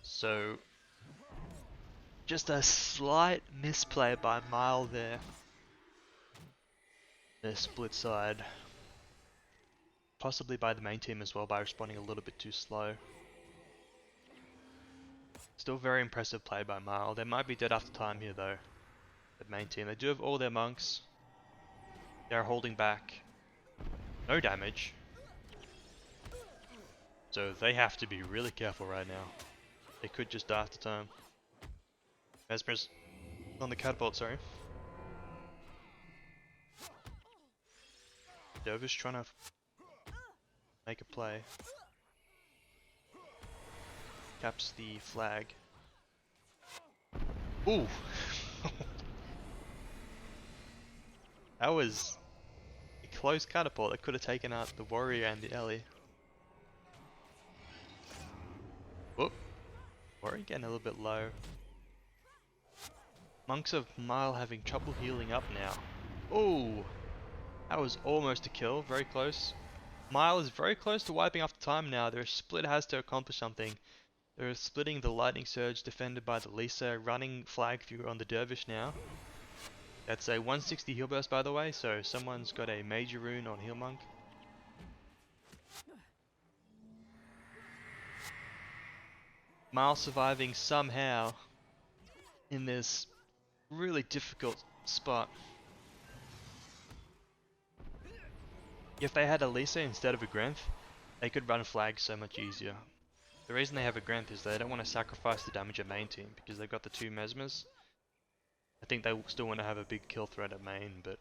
S1: So just a slight misplay by Mal there. The split side. Possibly by the main team as well by responding a little bit too slow. Still very impressive play by Mal. They might be dead after time here though. The main team. They do have all their monks. They're holding back. No damage. So they have to be really careful right now. They could just die after time. Mesmer's on the catapult, sorry. Dervish trying to make a play. Caps the flag. Ooh! That was a close catapult that could have taken out the Warrior and the Ellie. Whoop! Warrior getting a little bit low. Monks of Mile having trouble healing up now. Ooh! That was almost a kill, very close. Mile is very close to wiping off the time now. Their split has to accomplish something. They're splitting the Lightning Surge defended by the Lisa, running Flag View on the Dervish now. That's a 160 heal burst by the way, so someone's got a major rune on Heal Monk. Mile surviving somehow in this really difficult spot. If they had a Lisa instead of a Grenth, they could run Flag so much easier. The reason they have a Grenth is they don't want to sacrifice the damage at main team because they've got the 2 Mesmers. I think they still want to have a big kill threat at main, but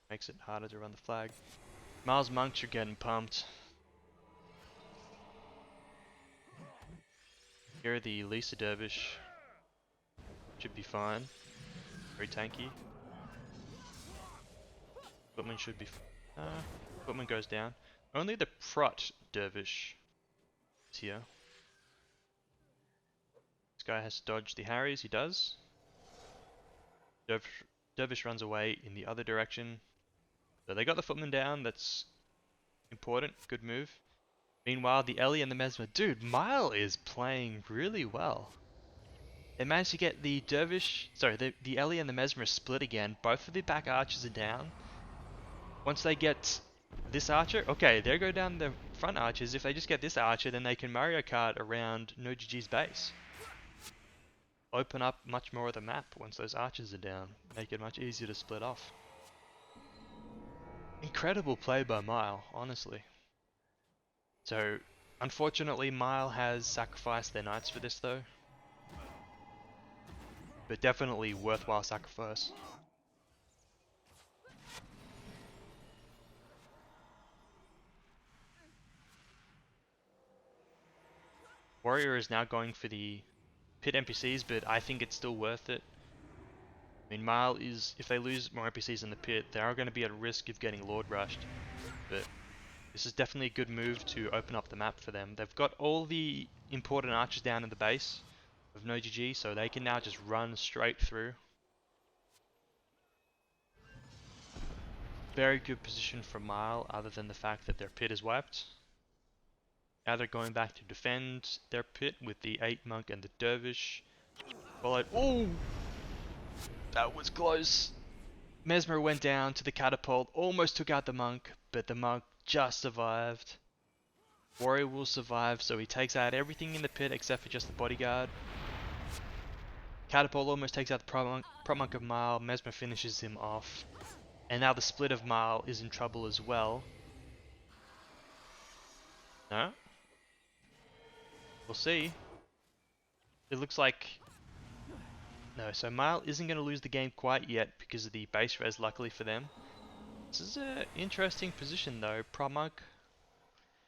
S1: makes it harder to run the Flag. Miles Monks are getting pumped. Here the Lisa Dervish should be fine. Very tanky. Footman should be Footman goes down. Only the Prot Dervish is here. This guy has to dodge the Harries, he does. Dervish runs away in the other direction. So they got the Footman down, that's important, good move. Meanwhile, the Ellie and the Mesmer, dude, Mile is playing really well. They managed to get the Dervish, sorry, the Ellie and the Mesmer split again. Both of the back archers are down. Once they get this archer, okay, they go down the front archers. If they just get this archer, then they can Mario Kart around NoGG's base. Open up much more of the map once those archers are down. Make it much easier to split off. Incredible play by Mile, honestly. So, unfortunately, Mile has sacrificed their knights for this though. But definitely worthwhile sacrifice. Warrior is now going for the pit NPCs, but I think it's still worth it. I mean, Mile is, if they lose more NPCs in the pit, they are going to be at risk of getting Lord Rushed. But this is definitely a good move to open up the map for them. They've got all the important archers down in the base of NoGG, so they can now just run straight through. Very good position for Mile, other than the fact that their pit is wiped. Now they're going back to defend their pit with the 8 monk and the dervish. Followed. Oh! That was close. Mesmer went down to the catapult, almost took out the monk, but the monk just survived. Warrior will survive, so he takes out everything in the pit except for just the bodyguard. Catapult almost takes out the prop monk of Mile. Mesmer finishes him off. And now the split of Mile is in trouble as well. No? We'll see. It looks like... No, so Mile isn't going to lose the game quite yet because of the base res, luckily for them. This is an interesting position though. Prop monk.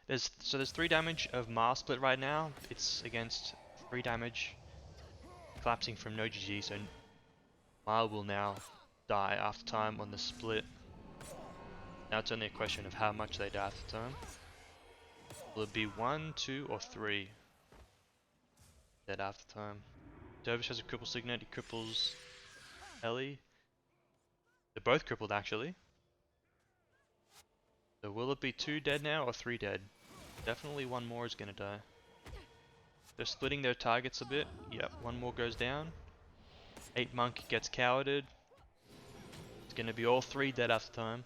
S1: There's 3 damage of Mile split right now. It's against 3 damage collapsing from NoGG, so Mile will now die after time on the split. Now it's only a question of how much they die after time. Will it be 1, 2, or 3 dead after time? Dervish has a cripple signet, he cripples Ellie. They're both crippled actually. So will it be 2 dead now or 3 dead? Definitely one more is gonna die. They're splitting their targets a bit. Yep, one more goes down. 8 monk gets cowarded. It's gonna be all 3 dead after time.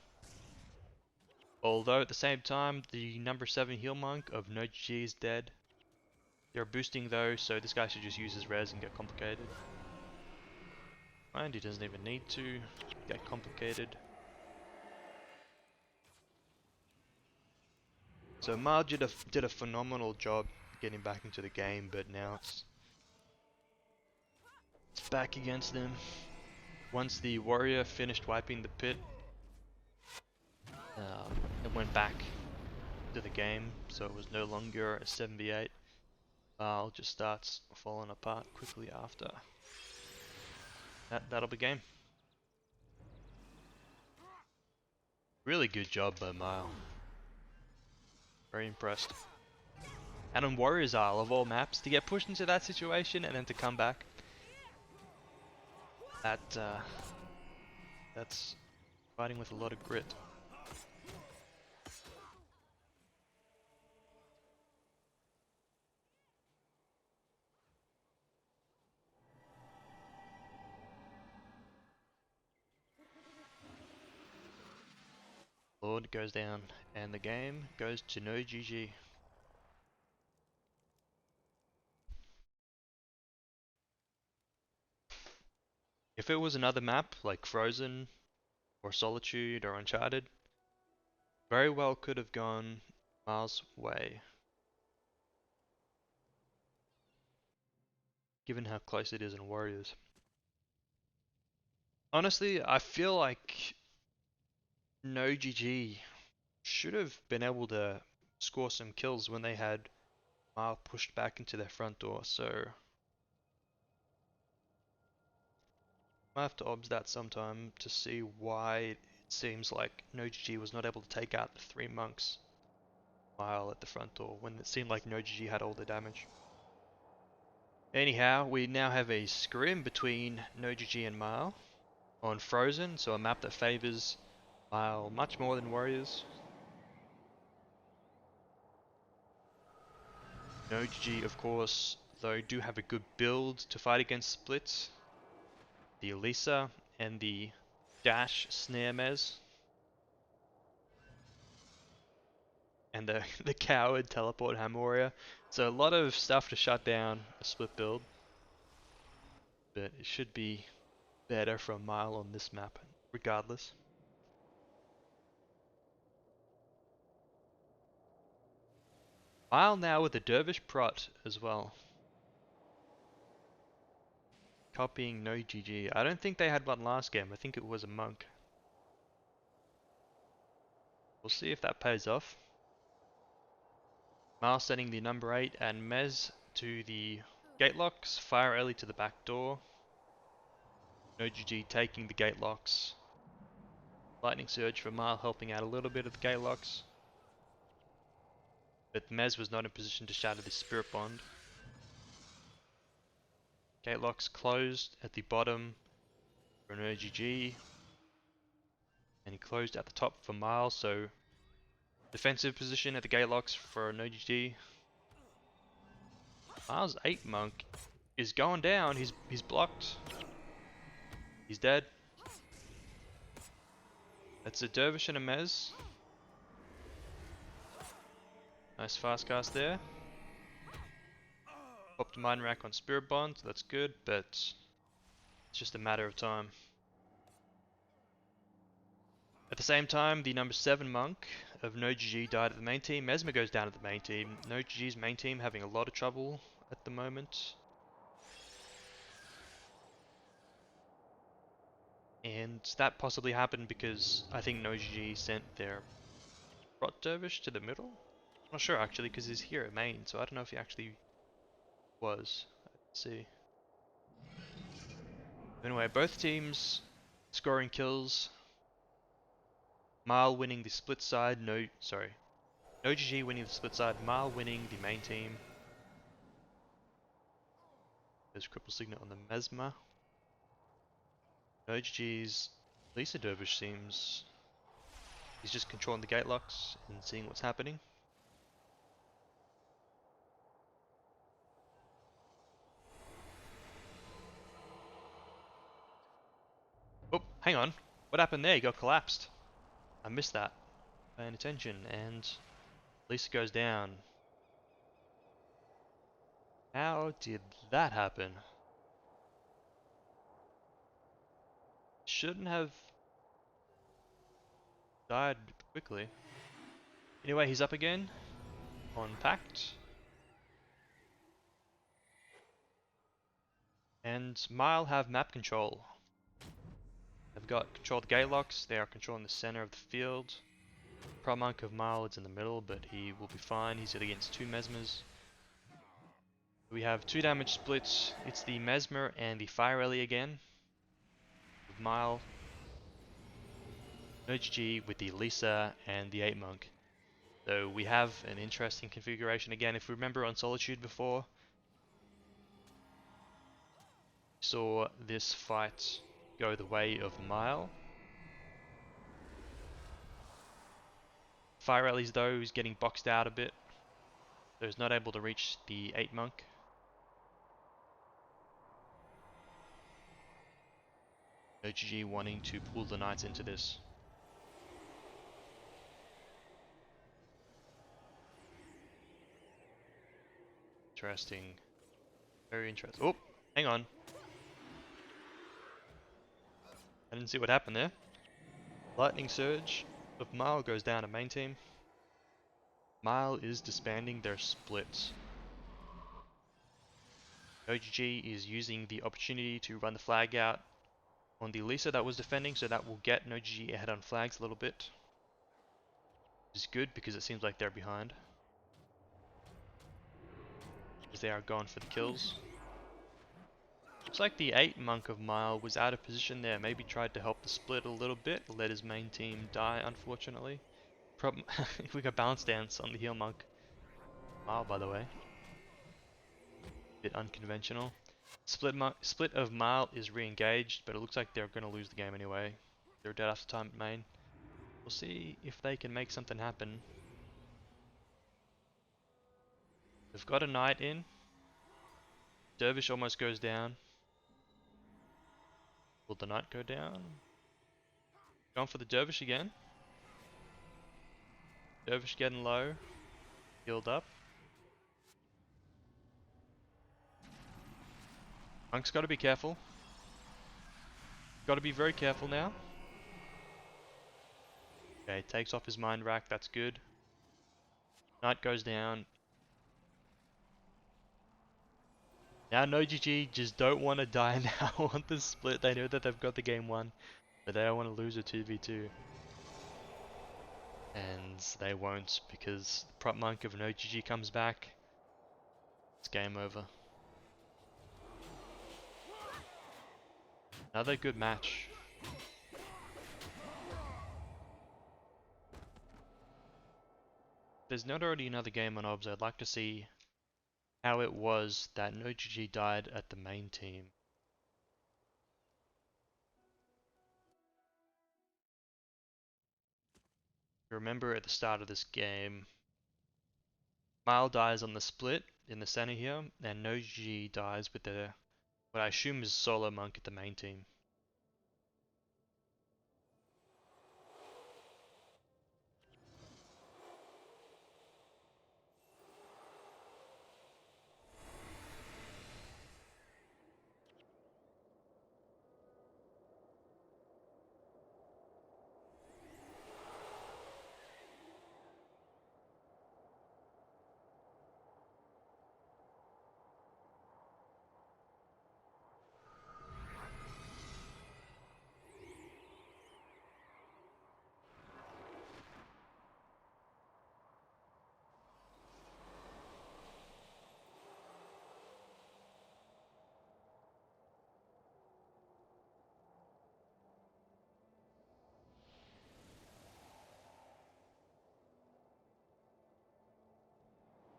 S1: Although at the same time, the number 7 heal monk of NoGG is dead. They're boosting though, so this guy should just use his res and get complicated. And he doesn't even need to get complicated. So Mile did a phenomenal job getting back into the game, but now it's back against them. Once the warrior finished wiping the pit, it went back to the game, so it was no longer a 7v8. Mile just starts falling apart quickly after. That'll be game. Really good job by Mile. Very impressed. And on Warriors Isle of all maps, to get pushed into that situation and then to come back. That's fighting with a lot of grit. Lord goes down, and the game goes to no GG. If it was another map like Frozen or Solitude or Uncharted, very well could have gone Miles' way, given how close it is in Warriors. Honestly, I feel like no GG should have been able to score some kills when they had Mile pushed back into their front door, so I have to obs that sometime to see why it seems like no GG was not able to take out the 3 monks Mile at the front door when it seemed like no GG had all the damage. Anyhow, we now have a scrim between no GG and Mile on Frozen, so a map that favors Mile much more than Warriors. No GG, of course, though, do have a good build to fight against splits. The Elisa and the Dash Snare Mez. And the, the Coward Teleport Hamoria. So a lot of stuff to shut down a split build. But it should be better from Mile on this map, regardless. Mile now with a Dervish Prot as well. Copying no GG. I don't think they had one last game. I think it was a monk. We'll see if that pays off. Mile sending the number 8 and Mez to the gate locks. Fire early to the back door. No GG taking the gate locks. Lightning Surge for Mile helping out a little bit of the gate locks. But Mez was not in position to shatter the Spirit Bond. Gate locks closed at the bottom for no GG. And he closed at the top for Mile, so defensive position at the gate locks for no GG. Miles 8 monk is going down. He's blocked. He's dead. That's a Dervish and a Mez. Nice fast cast there. Popped Mind Rack on Spirit Bond, so that's good, but it's just a matter of time. At the same time, the number 7 monk of no GG died at the main team. Mesmer goes down at the main team. No GG's main team having a lot of trouble at the moment. And that possibly happened because I think no GG sent their Rot Dervish to the middle. I'm not sure actually because he's here at main, so I don't know if he actually was. Let's see. Anyway, both teams scoring kills. Mile winning the split side. No GG winning the split side. Mile winning the main team. There's Cripple Signet on the Mesmer. No GG's Lisa Dervish seems he's just controlling the gate locks and seeing what's happening. Oh, hang on. What happened there? He got collapsed. I missed that. Paying attention, and Lisa goes down. How did that happen? Shouldn't have died quickly. Anyway, he's up again on Pact. And Mile have map control. They've got control of the gate locks, they are controlling the center of the field. Pro Monk of Mile is in the middle, but he will be fine. He's against 2 Mesmers. We have 2 damage splits. It's the Mesmer and the Fire Ellie again. With Mile. No GG with the Lisa and the 8 Monk. So we have an interesting configuration again. If we remember on Solitude before, we saw this fight go the way of Mile. Fire Ellie's though is getting boxed out a bit, so he's not able to reach the 8 Monk. OGG wanting to pull the Knights into this. Interesting. Very interesting. Oh, hang on. I didn't see what happened there. Lightning Surge of Mile goes down to main team. Mile is disbanding their split. GvG is using the opportunity to run the flag out on the Lisa that was defending, so that will get GvG ahead on flags a little bit. Which is good because it seems like they're behind. As they are going for the kills. Looks like the 8 Monk of Mile was out of position there, maybe tried to help the split a little bit, let his main team die unfortunately. We got balance dance on the heal Monk. Mile, by the way. Bit unconventional. Split of Mile is re-engaged, but it looks like they're going to lose the game anyway. They're dead after time at main. We'll see if they can make something happen. They've got a knight in. Dervish almost goes down. Will the knight go down? Going for the Dervish again. Dervish getting low. Healed up. Monk's got to be careful. Got to be very careful now. Okay, takes off his mind rack. That's good. Knight goes down. Now GvG just don't want to die now on the split. They know that they've got the game won, but they don't want to lose a 2v2. And they won't because the prop monk of GvG comes back. It's game over. Another good match. There's not already another game on OBS. I'd like to see how it was that GvG died at the main team. Remember at the start of this game, Mile dies on the split in the center here, and GvG dies with the what I assume is solo monk at the main team.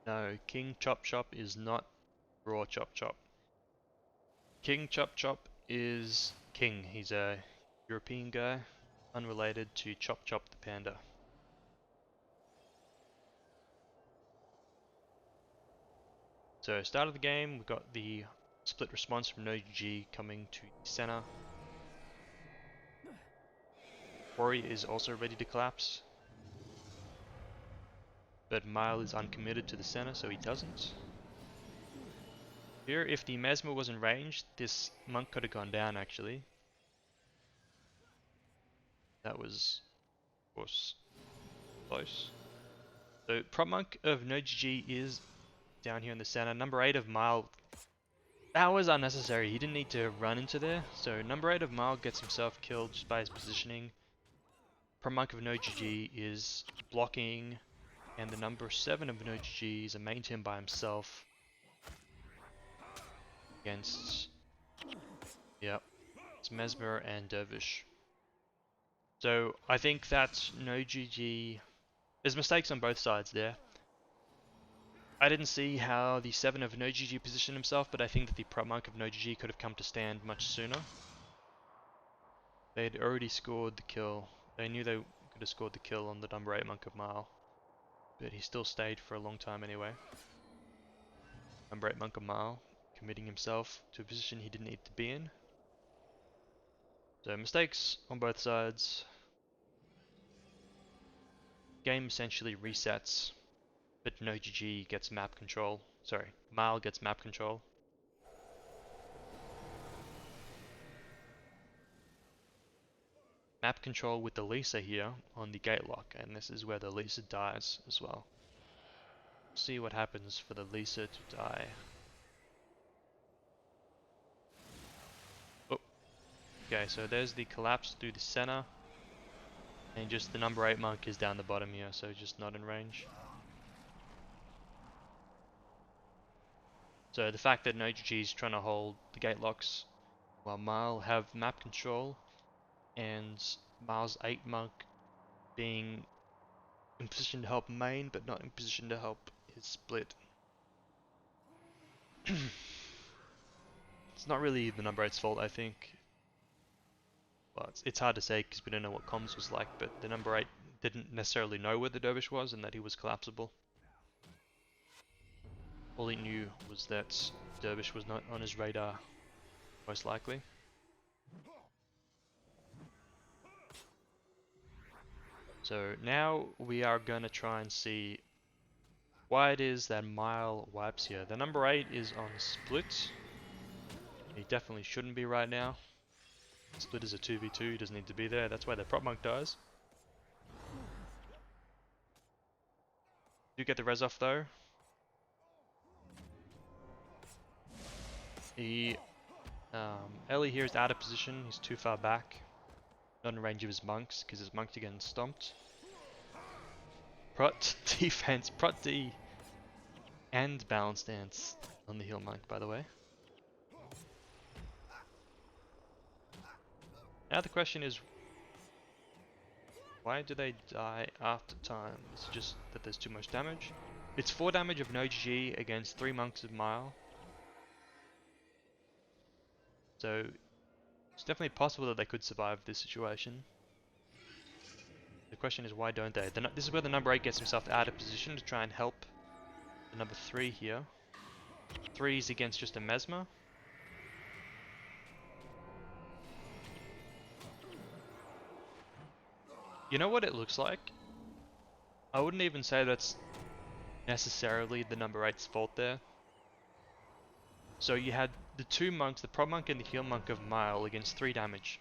S1: No, King Chop Chop is not Raw Chop Chop. King Chop Chop is King. He's a European guy, unrelated to Chop Chop the Panda. So, start of the game, we got the split response from GvG coming to the center. Ori is also ready to collapse. But Mile is uncommitted to the center, so he doesn't. Here, if the Mesmer was in range, this monk could have gone down actually. That was, of course, close. So, prop monk of GvG is down here in the center. Number 8 of Mile, that was unnecessary. He didn't need to run into there. So, number 8 of Mile gets himself killed just by his positioning. Prop monk of GvG is blocking, and the number 7 of GvG is a main team by himself against, yep, it's Mesmer and Dervish. So I think that GvG, there's mistakes on both sides there. I didn't see how the 7 of GvG positioned himself, but I think that the prop monk of GvG could have come to stand much sooner. They had already scored the kill. They knew they could have scored the kill on the number 8 monk of Mile, but he still stayed for a long time anyway. Number 8 monk of Mile committing himself to a position he didn't need to be in. So mistakes on both sides. Game essentially resets, but GvG gets map control sorry, Mile gets map control. Map control with the Lisa here on the gate lock, and this is where the Lisa dies as well. See what happens for the Lisa to die. Oh, okay, so there's the collapse through the center, and just the number 8 monk is down the bottom here, so just not in range. So the fact that no GG is trying to hold the gate locks while Mile have map control, and Mile's 8 monk being in position to help main, but not in position to help his split. It's not really the number 8's fault, I think. Well, it's hard to say because we don't know what comms was like, but the number 8 didn't necessarily know where the dervish was and that he was collapsible. All he knew was that dervish was not on his radar, most likely. So now we are going to try and see why it is that Mile wipes here. The number 8 is on split. He definitely shouldn't be right now. Split is a 2v2, he doesn't need to be there. That's why the prop monk dies. Do get the res off though. Ellie here is out of position, he's too far back. Not in range of his monks, because his monks are getting stomped. Prot defense, Prot D, and balance dance on the heal monk, by the way. Now the question is, why do they die after time? Is it just that there's too much damage? It's 4 damage of no GG against 3 monks of Mile. So it's definitely possible that they could survive this situation. The question is, why don't they? This is where the number 8 gets himself out of position to try and help the number 3 here. 3 is against just a Mesmer. You know what it looks like? I wouldn't even say that's necessarily the number 8's fault there. So you had the 2 monks, the prop monk and the heal monk of Mile against 3 damage.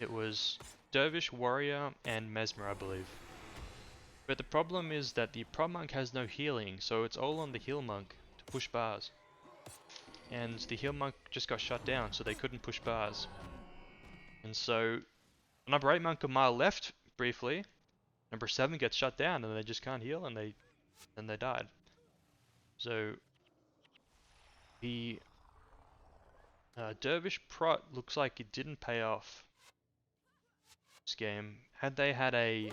S1: It was Dervish, Warrior, and Mesmer, I believe. But the problem is that the prop monk has no healing, so it's all on the heal monk to push bars. And the heal monk just got shut down, so they couldn't push bars. And so, number 8 monk of Mile left briefly. Number 7 gets shut down, and they just can't heal, and they died. So the Dervish prot looks like it didn't pay off this game. Had they had a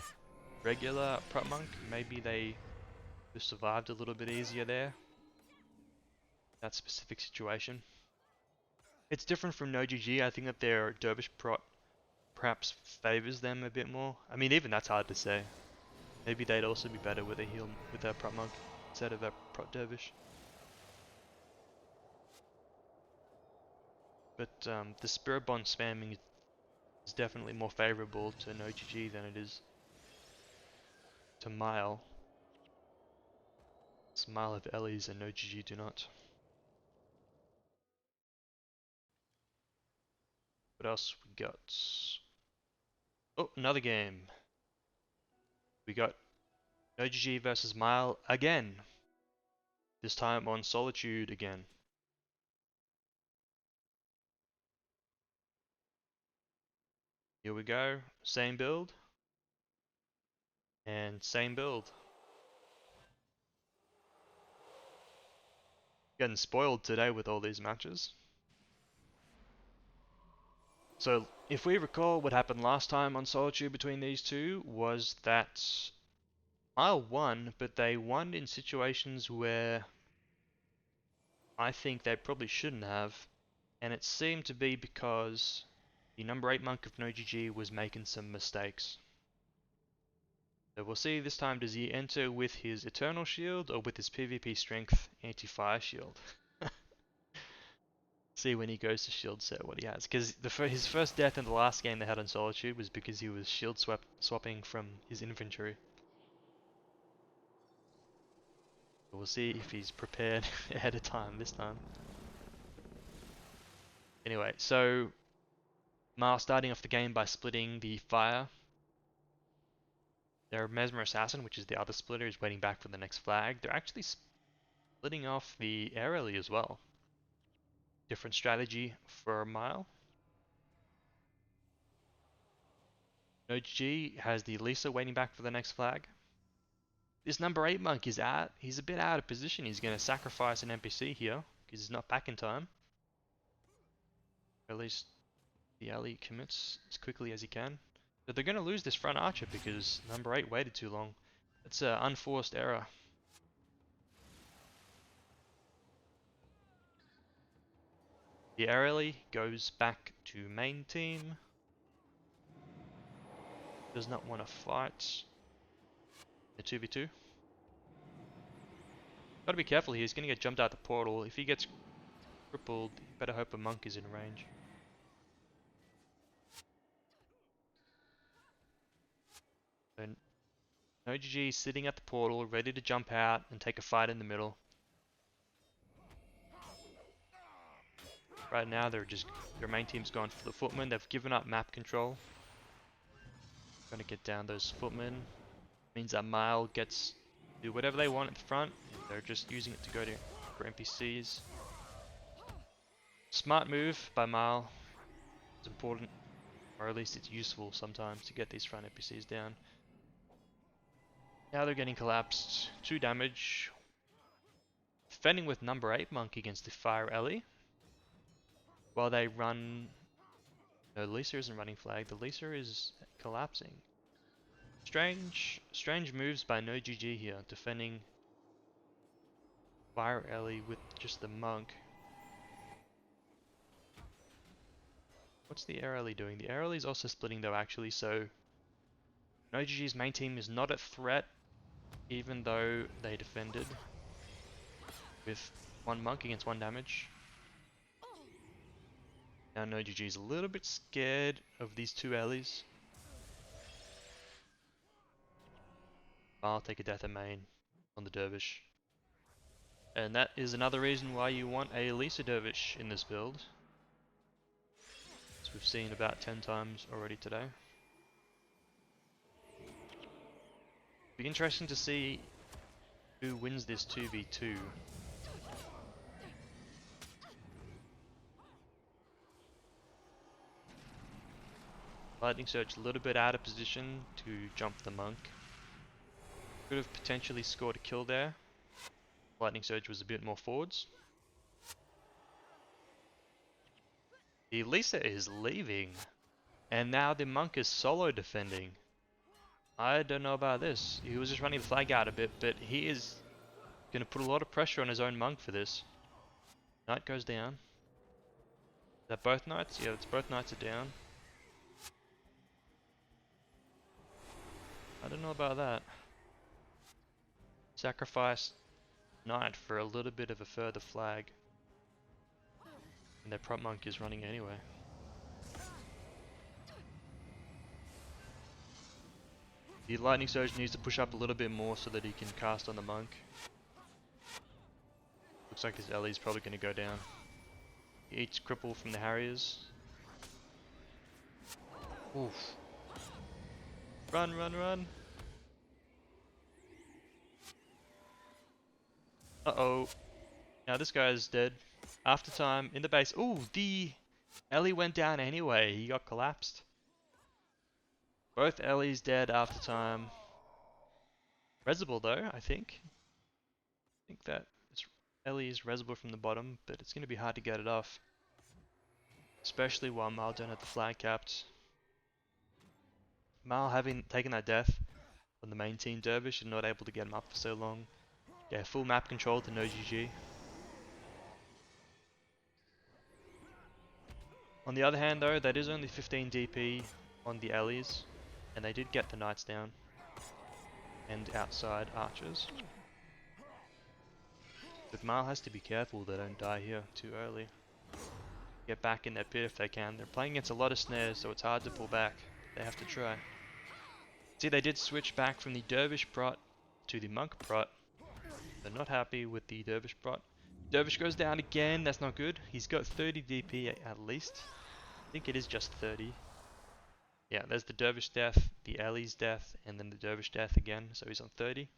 S1: regular prot monk, maybe they would have survived a little bit easier there. That specific situation. It's different from no GG. I think that their Dervish prot perhaps favors them a bit more. I mean, even that's hard to say. Maybe they'd also be better with a prot monk instead of a prot dervish. But the spirit bond spamming is definitely more favorable to no GG than it is to Mile. Mile have Ellie's and no GG do not. What else we got? Oh, another game. We got no GG versus Mile again. This time on Solitude again. Here we go. Same build. And same build. Getting spoiled today with all these matches. So, if we recall what happened last time on Solitude between these two, was that Mile won, but they won in situations where I think they probably shouldn't have, and it seemed to be because the number 8 monk of no GG was making some mistakes. So we'll see this time, does he enter with his Eternal Shield or with his PvP Strength Anti-Fire Shield? See when he goes to shield set what he has, because his first death in the last game they had on Solitude was because he was shield swapping from his inventory. We'll see if he's prepared ahead of time this time. Anyway, so Mar starting off the game by splitting the fire. Their Mesmer Assassin, which is the other splitter, is waiting back for the next flag. They're actually splitting off the aerially as well. Different strategy for a mile. No GG has the Lisa waiting back for the next flag. This number 8 monk is he's a bit out of position. He's going to sacrifice an NPC here because he's not back in time. Or at least the alley commits as quickly as he can. But they're going to lose this front archer because number 8 waited too long. It's an unforced error. The aerially goes back to main team. Does not want to fight. The 2v2. Gotta be careful here, he's gonna get jumped out the portal. If he gets crippled, you better hope a monk is in range. So, no GG sitting at the portal, ready to jump out and take a fight in the middle. Right now their main team's gone for the footmen. They've given up map control. Gonna get down those footmen. Means that Mile gets to do whatever they want at the front. They're just using it to go for NPCs. Smart move by Mile. It's important, or at least it's useful sometimes to get these front NPCs down. Now they're getting collapsed. 2 damage. Defending with number 8 monk against the Fire Ellie. While they run... No, Lisa isn't running flag. The Lisa is collapsing. Strange moves by no GG here, defending Fire Ellie with just the monk. What's the Air Ellie doing? The Air Ellie is also splitting though actually, so no GG's main team is not a threat even though they defended with 1 monk against 1 damage. Now no GG is a little bit scared of these 2 Ellies. I'll take a death at main on the Dervish. And that is another reason why you want a Lisa Dervish in this build. As we've seen about 10 times already today. Be interesting to see who wins this 2v2. Lightning Surge a little bit out of position to jump the monk. Could have potentially scored a kill there. Lightning Surge was a bit more forwards. The Lisa is leaving. And now the monk is solo defending. I don't know about this. He was just running the flag out a bit, but he is going to put a lot of pressure on his own monk for this. Knight goes down. Is that both knights? Yeah, it's both knights are down. I don't know about that. Sacrifice knight for a little bit of a further flag. And their prop monk is running anyway. The Lightning Surge needs to push up a little bit more so that he can cast on the monk. Looks like this Ellie's probably going to go down. He eats cripple from the Harriers. Oof. Run, run, run! Uh-oh. Now this guy's dead. After time, in the base. Ooh, the Ellie went down anyway. He got collapsed. Both Ellie's dead after time. Resable though, I think. I think that Ellie is resable from the bottom, but it's going to be hard to get it off. Especially while Mal don't have the flag capped. Mal having taken that death on the main team Dervish and not able to get him up for so long. Yeah, full map control to no GG. On the other hand though, that is only 15 DP on the Ellies, and they did get the knights down. And outside archers. But Mal has to be careful they don't die here too early. Get back in their pit if they can. They're playing against a lot of snares, so it's hard to pull back. They have to try. See, they did switch back from the Dervish prot to the monk prot. They're not happy with the Dervish bot. Dervish goes down again, that's not good. He's got 30 DP at least. I think it is just 30. Yeah, there's the Dervish death, the Ellie's death, and then the Dervish death again, so he's on 30.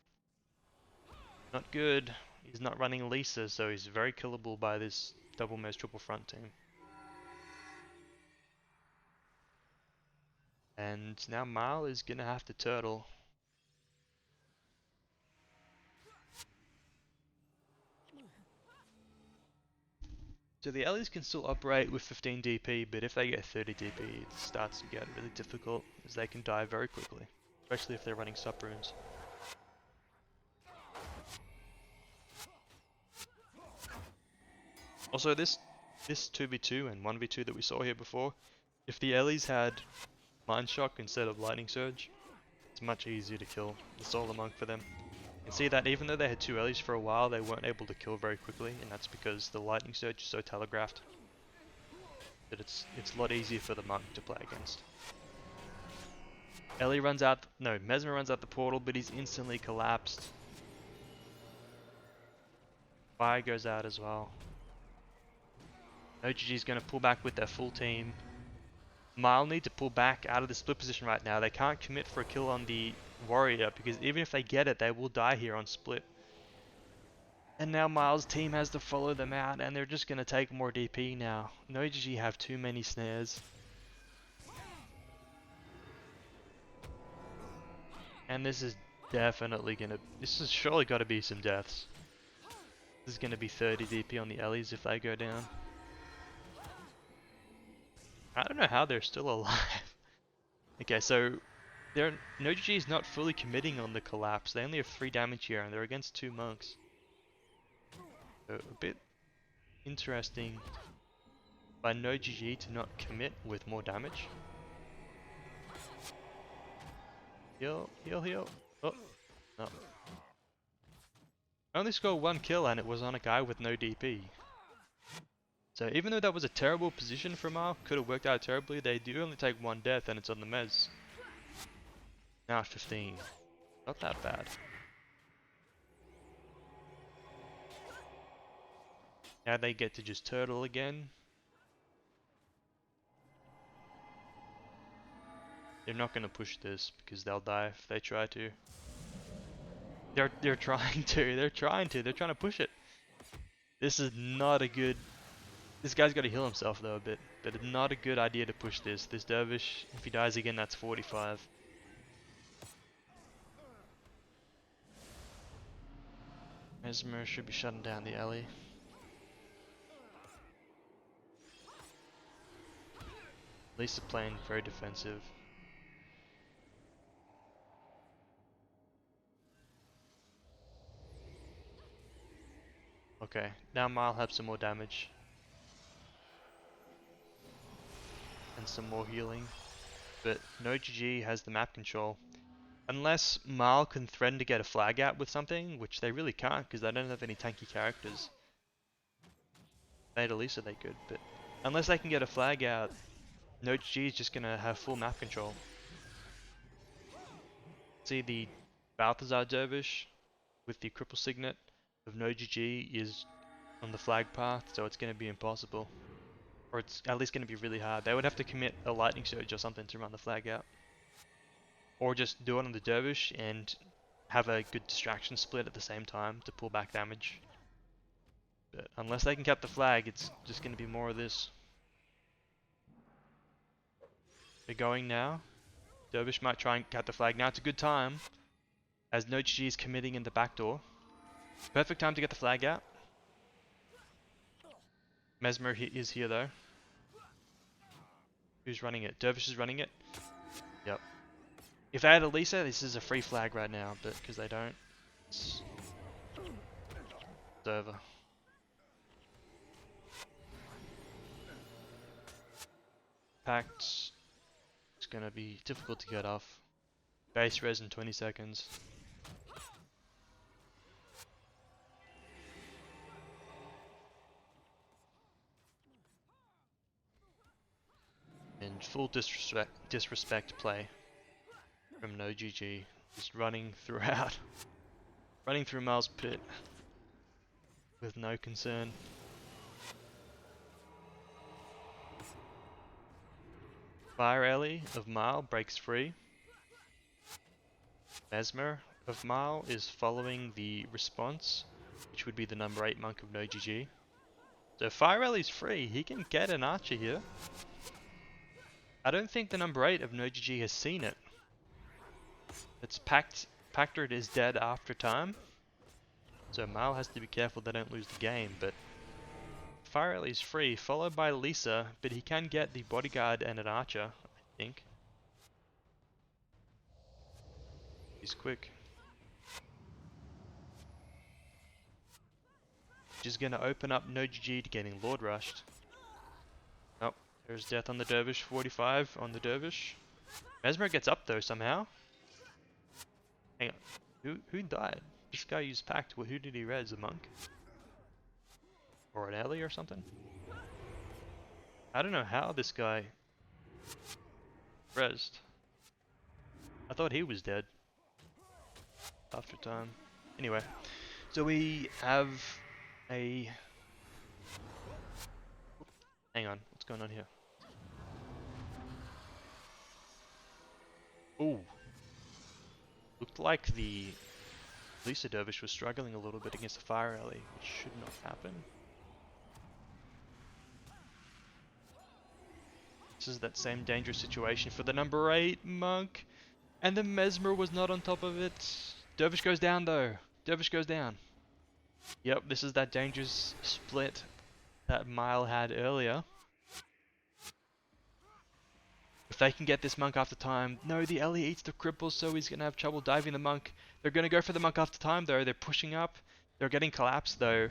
S1: Not good. He's not running Lisa, so he's very killable by this double Mez triple front team. And now Mal is gonna have to turtle. So the Ellies can still operate with 15 DP, but if they get 30 DP, it starts to get really difficult, as they can die very quickly, especially if they're running sup runes. Also, this 2v2 and 1v2 that we saw here before, if the Ellies had Mind Shock instead of Lightning Surge, it's much easier to kill the Solar Monk for them. You can see that even though they had 2 Ellies for a while, they weren't able to kill very quickly, and that's because the Lightning Surge is so telegraphed that it's a lot easier for the Monk to play against. Ellie runs out, no, Mesmer runs out the portal, but he's instantly collapsed. Fire goes out as well. OGG is going to pull back with their full team. Mile need to pull back out of the split position right now. They can't commit for a kill on the warrior, because even if they get it, they will die here on split. And now Miles' team has to follow them out, and they're just going to take more DP now. NoGG have too many snares. And this is definitely going to... This has surely got to be some deaths. This is going to be 30 DP on the Ellies if they go down. I don't know how they're still alive. Okay, so... NoGG is not fully committing on the collapse. They only have 3 damage here, and they're against 2 monks. So a bit interesting by NoGG to not commit with more damage. Heal, heal, heal. Oh, no. I only scored 1 kill and it was on a guy with no DP. So even though that was a terrible position for Mal, could have worked out terribly, they do only take 1 death and it's on the Mez. Now it's 15. Not that bad. Now they get to just turtle again. They're not going to push this because they'll die if they try to. They're trying to. They're trying to push it. This is not a good... This guy's got to heal himself though a bit. But it's not a good idea to push this. This Dervish, if he dies again, that's 45. Mesmer should be shutting down the alley. Lisa playing very defensive. Okay, now Mile have some more damage. And some more healing. But NoGG has the map control. Unless Mile can threaten to get a flag out with something, which they really can't because they don't have any tanky characters. Made Elisa they could, but unless they can get a flag out, NoGG is just gonna have full map control. See the Balthazar Dervish with the cripple signet of NoGG is on the flag path, so it's gonna be impossible. Or it's at least gonna be really hard. They would have to commit a lightning surge or something to run the flag out. Or just do it on the Dervish and have a good distraction split at the same time to pull back damage. But unless they can cap the flag, it's just going to be more of this. They're going now. Dervish might try and cap the flag. Now it's a good time, as NoGG is committing in the back door. Perfect time to get the flag out. Mesmer is here though. Who's running it? Dervish is running it. Yep. If they had Elisa, this is a free flag right now, but because they don't, it's over. Pact, it's gonna be difficult to get off. Base res in 20 seconds. And full disrespect play from NoGG, just running throughout, running through Miles' pit. with no concern. Fire Ellie of Mile breaks free. Mesmer of Mile is following the response, which would be the number 8 monk of no GG. So Fire Ellie's free, he can get an archer here. I don't think the number 8 of no GG has seen it. It's Pactred is dead after time. So Mile has to be careful they don't lose the game, but Fire Ellie's free, followed by Lisa, but he can get the bodyguard and an archer, I think. He's quick. Which is going to open up no GG to getting Lord Rushed. Oh, there's death on the Dervish, 45 on the Dervish. Mesmer gets up though somehow. Hang on, who died? This guy used Pact, who did he res, a monk? Or an Ellie or something? I don't know how this guy resed. I thought he was dead after time. Anyway, so we have a... Hang on, what's going on here? Ooh. Looked like the Lisa Dervish was struggling a little bit against the Fire Alley, which should not happen. This is that same dangerous situation for the number 8 monk. And the Mesmer was not on top of it. Dervish goes down though. Dervish goes down. Yep, this is that dangerous split that Mile had earlier. If they can get this monk after time. No, the Ellie eats the cripple, so he's going to have trouble diving the monk. They're going to go for the monk after time though. They're pushing up. They're getting collapsed though.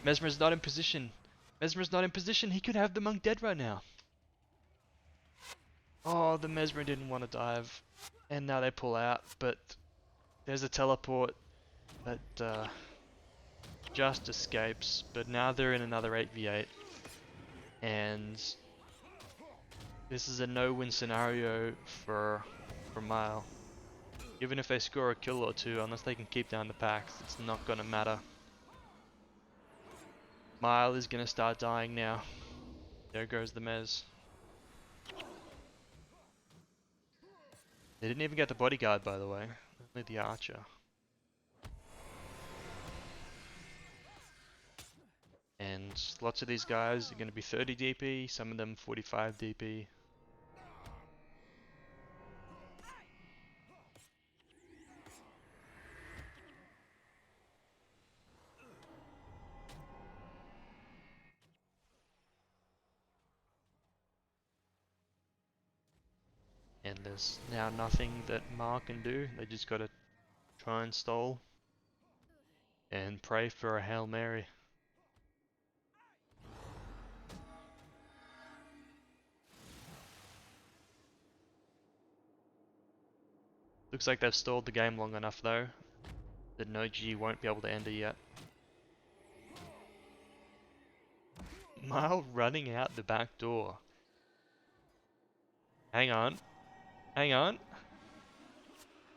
S1: Mesmer's not in position. Mesmer's not in position. He could have the monk dead right now. Oh, the Mesmer didn't want to dive. And now they pull out, but there's a teleport that just escapes. But now they're in another 8v8. And this is a no-win scenario for Mile. Even if they score a kill or two, unless they can keep down the packs, it's not going to matter. Mile is going to start dying now. There goes the Mez. They didn't even get the bodyguard, by the way. Only the archer. And lots of these guys are going to be 30 DP, some of them 45 DP. And there's now nothing that Mark can do. They just gotta try and stall. And pray for a Hail Mary. Looks like they've stalled the game long enough though, that no G won't be able to end it yet. Mile running out the back door. Hang on. Hang on.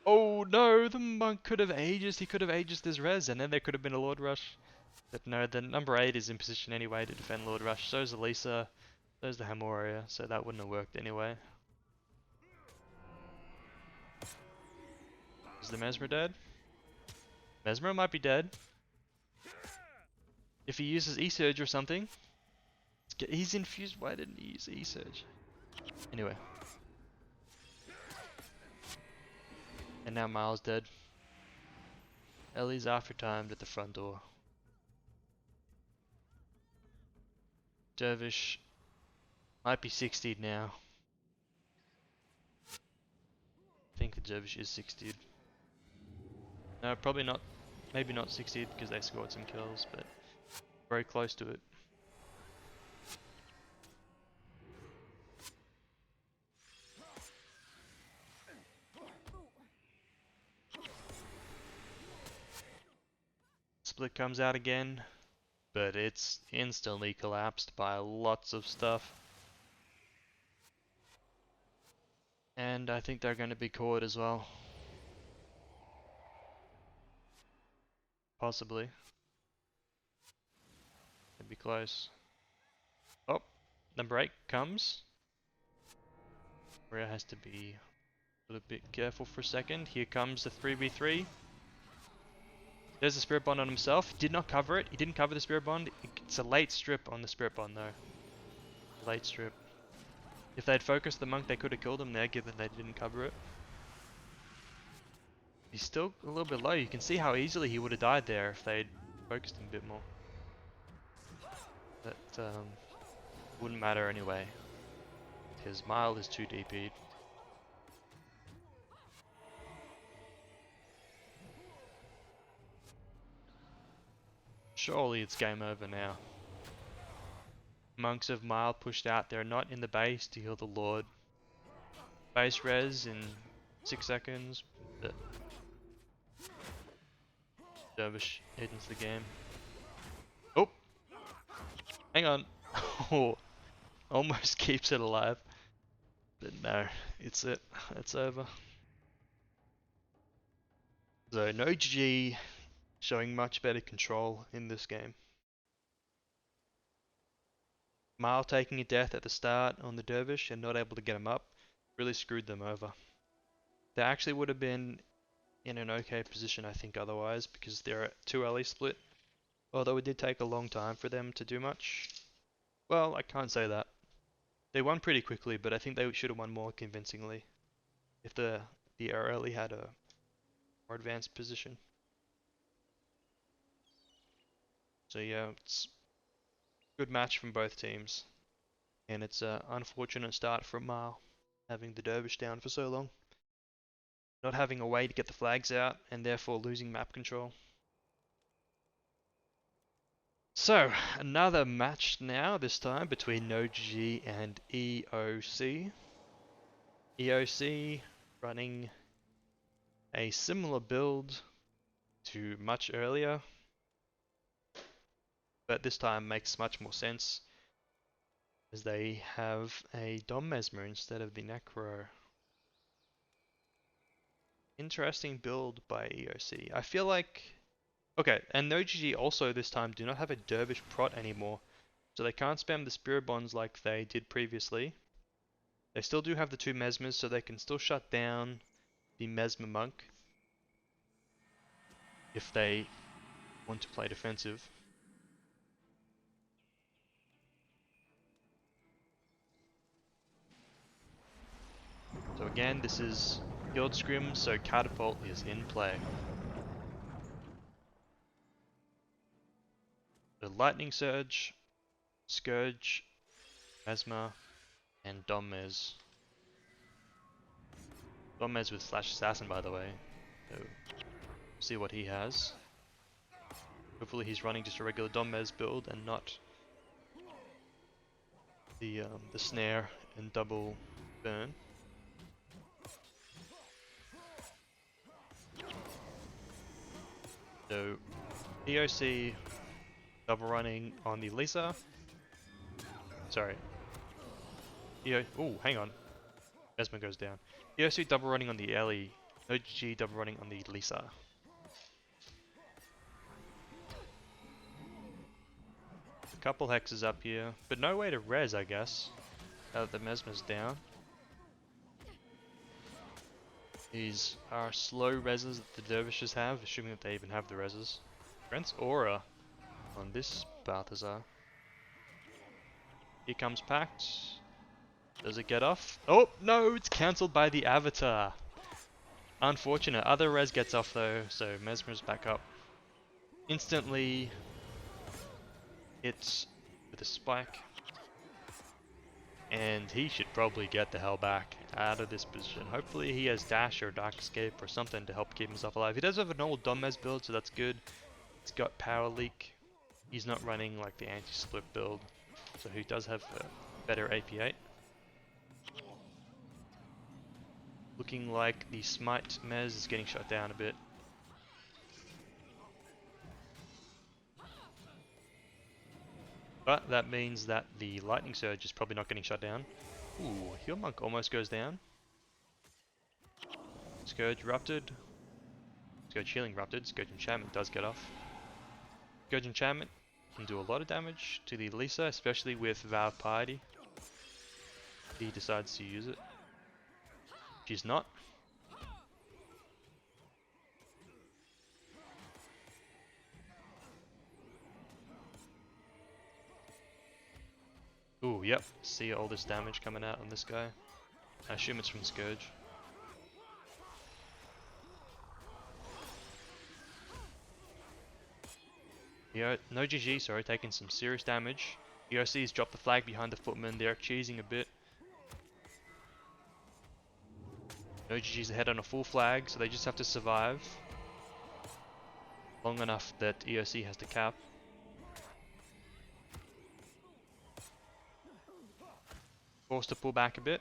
S1: Oh no, the monk could have Aegis, he could have Aegis this res, and then there could have been a Lord Rush. But no, the number 8 is in position anyway to defend Lord Rush. So's Elisa, so's the Hamoria, so that wouldn't have worked anyway. Is the Mesmer dead? Mesmer might be dead. If he uses E-Surge or something. He's infused, why didn't he use E-Surge? Anyway. And now Miles dead. Ellie's after timed at the front door. Dervish might be 60'd now. I think the Dervish is 60'd. No, probably not. Maybe not 60'd because they scored some kills, but very close to it. Split comes out again, but it's instantly collapsed by lots of stuff. And I think they're going to be caught as well. Possibly. be close. Oh, number 8 comes. Rhea has to be a little bit careful for a second. Here comes the 3v3. There's a Spirit Bond on himself. Did not cover it. He didn't cover the Spirit Bond. It's a late strip on the Spirit Bond though. Late strip. If they'd focused the monk, they could have killed him there, given they didn't cover it. He's still a little bit low. You can see how easily he would have died there if they'd focused him a bit more. But wouldn't matter anyway. His Mile is too DP'd. Surely it's game over now. Monks of Mile pushed out. They're not in the base to heal the Lord. Base res in 6 seconds. But Dervish hidden's the game. Oh! Hang on. Oh, almost keeps it alive. But no, it's it. It's over. So no GG showing much better control in this game. Mile taking a death at the start on the Dervish and not able to get him up really screwed them over. They actually would have been in an okay position I think otherwise because they're too early split. Although it did take a long time for them to do much. Well, I can't say that. They won pretty quickly, but I think they should have won more convincingly if the early had a more advanced position. So yeah, it's a good match from both teams. And it's an unfortunate start for Mile, having the Dervish down for so long. Not having a way to get the flags out, and therefore losing map control. So, another match now, this time between NoGG and EOC. EOC running a similar build to much earlier, but this time makes much more sense as they have a Dom Mesmer instead of the Necro. Interesting build by EOC. I feel like... Okay, and NoGG also this time do not have a Dervish Prot anymore, so they can't spam the Spirit Bonds like they did previously. They still do have the 2 Mesmers, so they can still shut down the Mesmer Monk if they want to play defensive. So again, this is Guild Scrim, so Catapult is in play. The Lightning Surge, Scourge, Mesmer, and Dommez. Dommez with Slash Assassin, by the way. So, see what he has. Hopefully he's running just a regular Dommez build and not the snare and double burn. So, EOC double running on the Lisa. Sorry. Oh, hang on. Mesmer goes down. EOC double running on the Ellie. NoGG double running on the Lisa. A couple hexes up here, but no way to res, I guess. Now that the Mesmer's down. These are slow reses that the Dervishes have, assuming that they even have the reses. Brent's Aura on this Balthazar. Here comes Pact. Does it get off? Oh, no, it's cancelled by the Avatar. Unfortunate. Other res gets off though, so Mesmer's back up. Instantly hits with a spike. And he should probably get the hell back out of this position. Hopefully he has dash or dark escape or something to help keep himself alive. He does have a normal Dommez build, so that's good. He's got power leak. He's not running like the anti-split build, so he does have a better AP8. Looking like the Smite Mez is getting shut down a bit. But that means that the Lightning Surge is probably not getting shut down. Ooh, Heal Monk almost goes down. Scourge Rupted. Scourge Healing Rupted. Scourge Enchantment does get off. Scourge Enchantment can do a lot of damage to the Lisa, especially with Valve Piety. He decides to use it. She's not. Ooh, yep. See all this damage coming out on this guy. I assume it's from Scourge. Yeah, no GG, sorry, taking some serious damage. EOC's dropped the flag behind the footman, they're cheesing a bit. No GG's ahead on a full flag, so they just have to survive long enough that EOC has to cap. Forced to pull back a bit.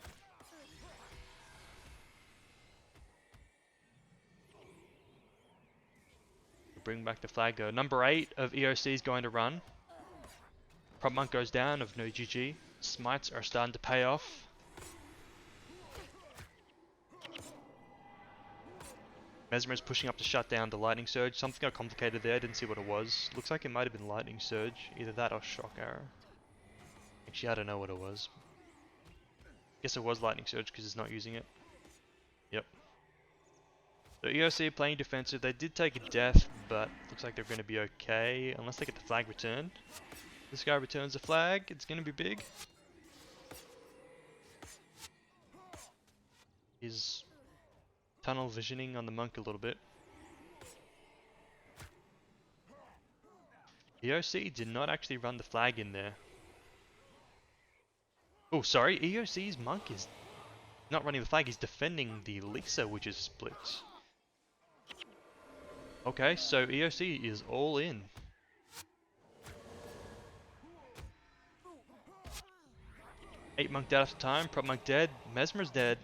S1: Bring back the flag though. Number 8 of EOC is going to run. Prop Monk goes down of no GG. Smites are starting to pay off. Mesmer is pushing up to shut down the Lightning Surge. Something got complicated there, didn't see what it was. Looks like it might have been Lightning Surge. Either that or Shock Arrow. Actually, I don't know what it was. Guess it was Lightning Surge because it's not using it. Yep. So EOC playing defensive. They did take a death, but looks like they're going to be okay. Unless they get the flag returned. This guy returns the flag. It's going to be big. He's tunnel visioning on the monk a little bit. EOC did not actually run the flag in there. Oh, sorry. EOC's monk is not running the flag. He's defending the Lisa, which is split. Okay, so EOC is all in. Eight monk dead after time. Prop monk dead. Mesmer's dead.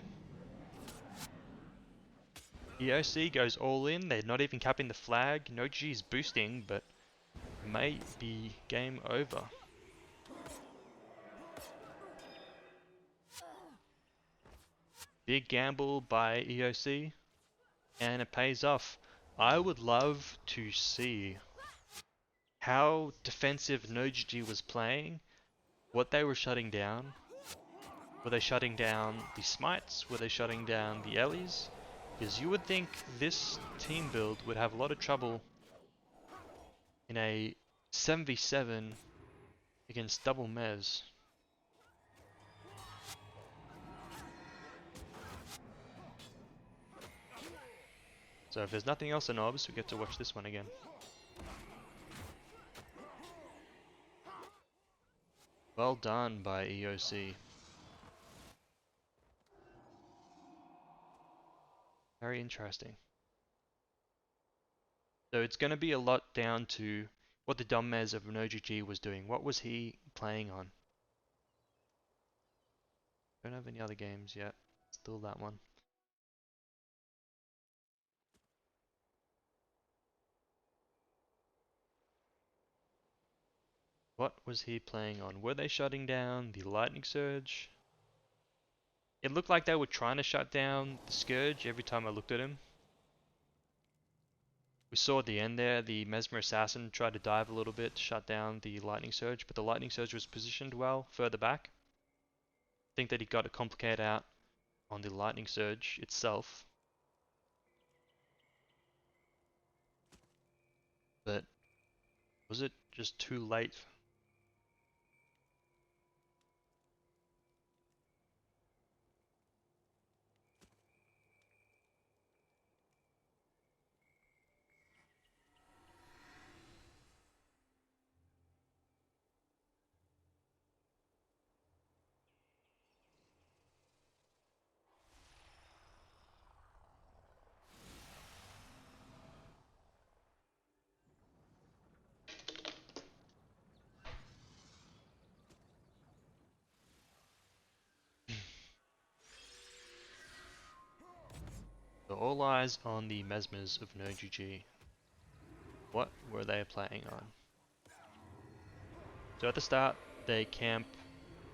S1: EOC goes all in. They're not even capping the flag. No G is boosting, but may be game over. Big gamble by EOC, and it pays off. I would love to see how defensive no GG was playing, what they were shutting down. Were they shutting down the Smites? Were they shutting down the Ellies? Because you would think this team build would have a lot of trouble in a 7v7 against double Mez. So if there's nothing else in OBS, we get to watch this one again. Well done by EOC. Very interesting. So it's going to be a lot down to what the dumb Mez of NoGG was doing. What was he playing on? Don't have any other games yet. Still that one. What was he playing on? Were they shutting down the Lightning Surge? It looked like they were trying to shut down the Scourge every time I looked at him. We saw at the end there, the Mesmer Assassin tried to dive a little bit to shut down the Lightning Surge, but the Lightning Surge was positioned well further back. I think that he got it complicated out on the Lightning Surge itself. But was it just too late? So all eyes on the Mesmers of NoGG. What were they playing on? So at the start, they camp.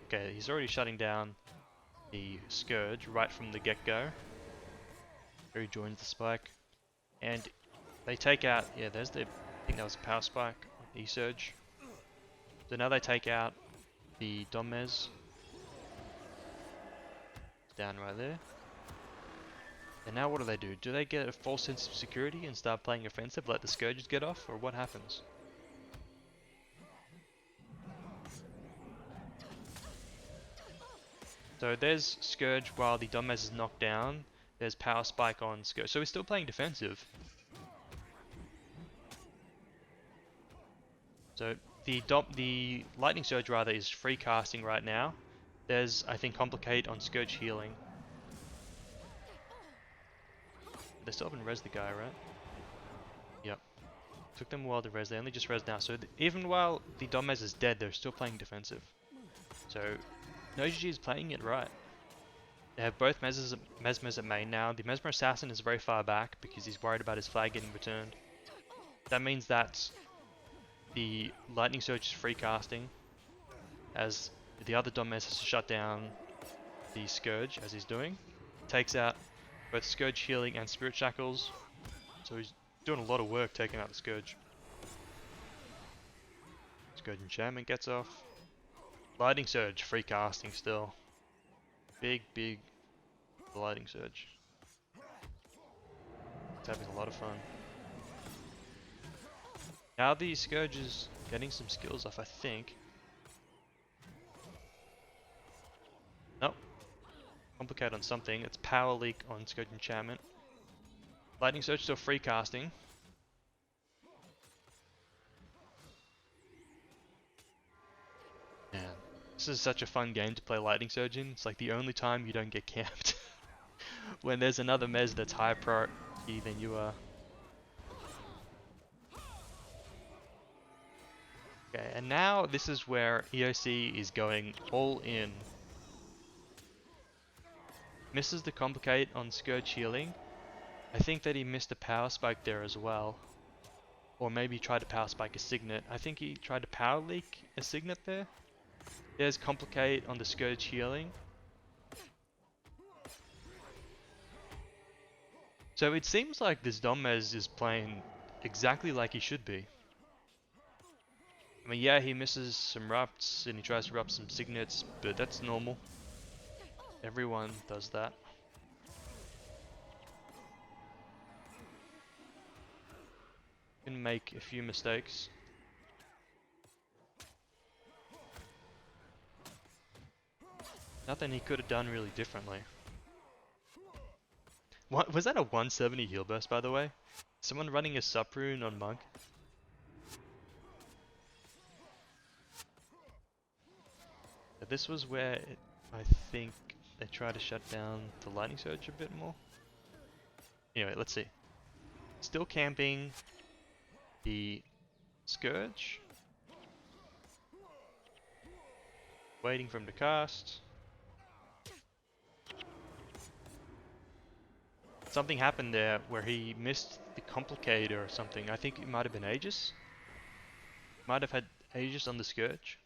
S1: Okay, he's already shutting down the Scourge right from the get-go. He joins the spike. And they take out, yeah, there's the, I think that was a power spike, E-Surge. So now they take out the Domez. Down right there. And now what do? Do they get a false sense of security and start playing offensive, let the Scourges get off, or what happens? So there's Scourge while the Domez is knocked down. There's Power Spike on Scourge. So he's still playing defensive. So the Lightning Surge rather is free casting right now. There's, I think, Complicate on Scourge healing. They still haven't res the guy, right? Yep. Took them a while to res. They only just res now. So even while the Domez is dead, they're still playing defensive. So GvG is playing it right. They have both Mesmers at main now. The Mesmer Assassin is very far back because he's worried about his flag getting returned. That means that the Lightning Surge is free casting, as the other Domez has to shut down the Scourge, as he's doing. Takes out both Scourge healing and Spirit Shackles, so he's doing a lot of work taking out the Scourge. Scourge Enchantment gets off. Lightning Surge, free casting still. Big Lightning Surge. It's having a lot of fun. Now the Scourge is getting some skills off, I think. Nope. Complicate on something. It's Power Leak on Scourge Enchantment. Lightning Surge still free casting. Man, this is such a fun game to play Lightning Surge in. It's like the only time you don't get camped. When there's another Mez that's higher priority than you are. Okay, and now this is where EOC is going all in. Misses the Complicate on Scourge healing. I think that he missed a Power Spike there as well. Or maybe he tried to Power Spike a Signet. I think he tried to Power Leak a Signet there. There's Complicate on the Scourge healing. So it seems like this Domez is playing exactly like he should be. I mean, yeah, he misses some Rupts and he tries to Rupt some Signets, but that's normal. Everyone does that. Can make a few mistakes. Nothing he could have done really differently. What was that, a 170 heal burst, by the way? Someone running a Sup Rune on Monk? But this was where I think they tried to shut down the Lightning Surge a bit more. Anyway, let's see. Still camping the Scourge. Waiting for him to cast. Something happened there where he missed the Complicator or something. I think it might have been Aegis. Might have had Aegis on the Scourge.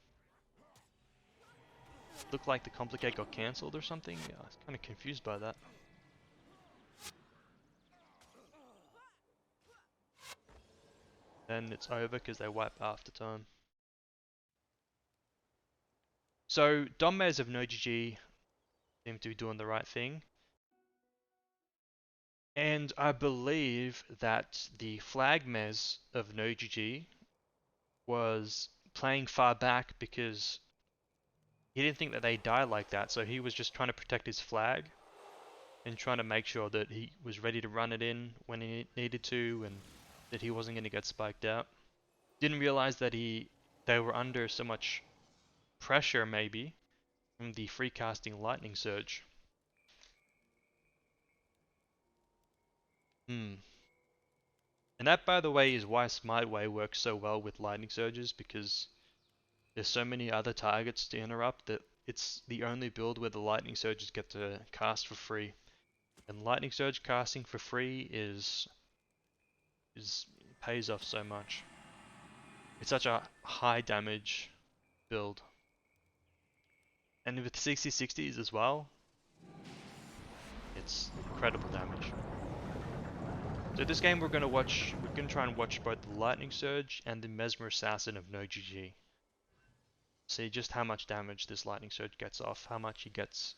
S1: Looked like the Complicate got cancelled or something. Yeah, I was kind of confused by that. Then it's over because they wipe after time. So Domez of GvG seem to be doing the right thing. And I believe that the Flag Mez of GvG was playing far back because he didn't think that they'd die like that, so he was just trying to protect his flag and trying to make sure that he was ready to run it in when he needed to and that he wasn't going to get spiked out. Didn't realize that they were under so much pressure maybe from the free casting Lightning Surge. And that, by the way, is why Smite Way works so well with Lightning Surges, because there's so many other targets to interrupt that it's the only build where the Lightning Surges get to cast for free. And Lightning Surge casting for free pays off so much. It's such a high damage build. And with 60/60s as well, it's incredible damage. So this game we're gonna try and watch both the Lightning Surge and the Mesmer Assassin of GvG. See just how much damage this lightning surge gets off, how much he gets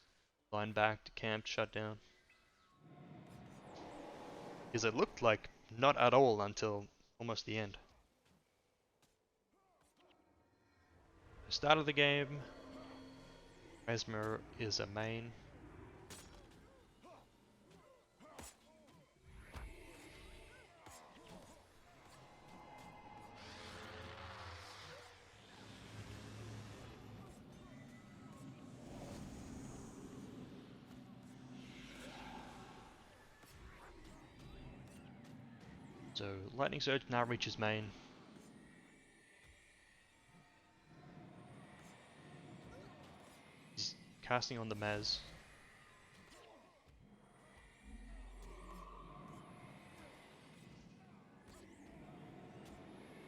S1: line backed, camped, shut down. Because it looked like not at all until almost the end. The start of the game, Mesmer is a main. So Lightning Surge now reaches main. He's casting on the Mez.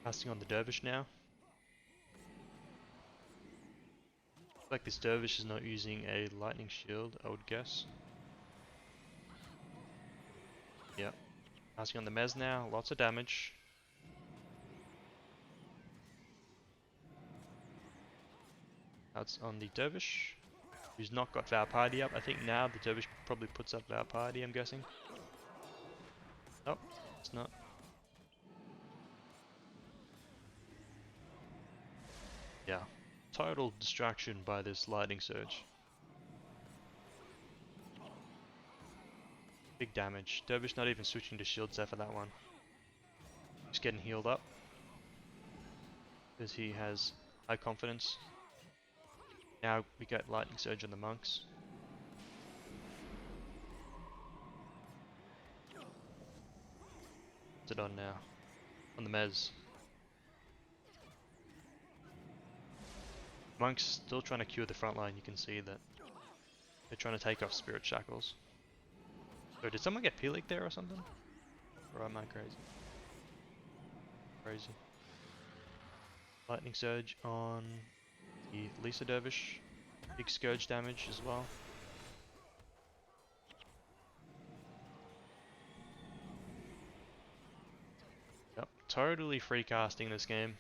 S1: Casting on the Dervish now. Looks like this Dervish is not using a lightning shield, I would guess. Yep. Casting on the Mez now, lots of damage. That's on the Dervish, who's not got Vow Party up. I think now the Dervish probably puts up Vow Party, I'm guessing. Nope, it's not. Yeah, total distraction by this lightning surge. Big damage. Dervish not even switching to shield set for that one. Just getting healed up. Because he has high confidence. Now we get lightning surge on the monks. What's it on now? On the Mez. Monks still trying to cure the front line. You can see that they're trying to take off spirit shackles. So did someone get Pelik there or something? Or am I crazy? Crazy. Lightning surge on the Lisa Dervish. Big scourge damage as well. Yep, totally free casting this game.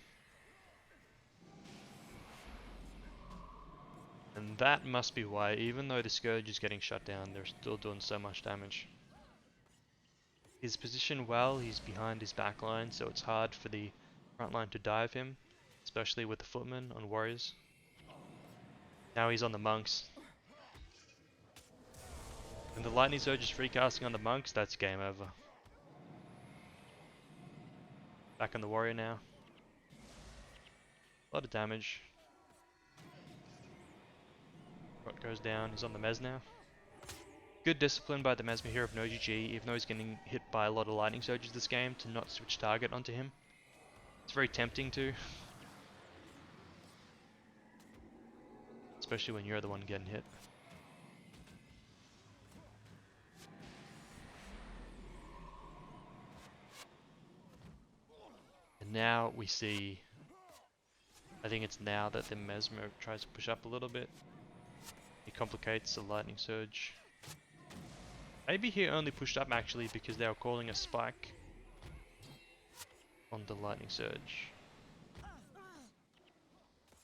S1: And that must be why, even though the Scourge is getting shut down, they're still doing so much damage. He's positioned well, he's behind his back line, so it's hard for the front line to dive him, especially with the footmen on warriors. Now he's on the monks. When the Lightning Surge is free casting on the monks, that's game over. Back on the warrior now. A lot of damage. Rot goes down, he's on the Mez now. Good discipline by the Mesmer here of no GG, even though he's getting hit by a lot of lightning surges this game, to not switch target onto him. It's very tempting to. Especially when you're the one getting hit. And now we see, I think it's now that the Mesmer tries to push up a little bit. He complicates the lightning surge. Maybe he only pushed up actually because they were calling a spike on the lightning surge.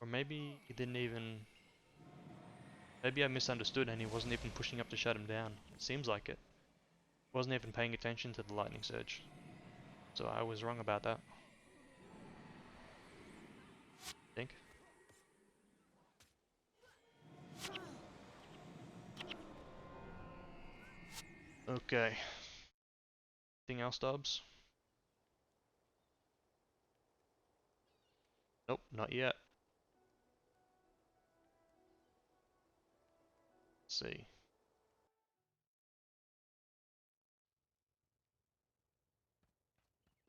S1: Or maybe he didn't even... Maybe I misunderstood and he wasn't even pushing up to shut him down. It seems like it. Wasn't even paying attention to the lightning surge. So I was wrong about that. I think. Okay. Anything else, Dobbs? Nope, not yet. Let's see.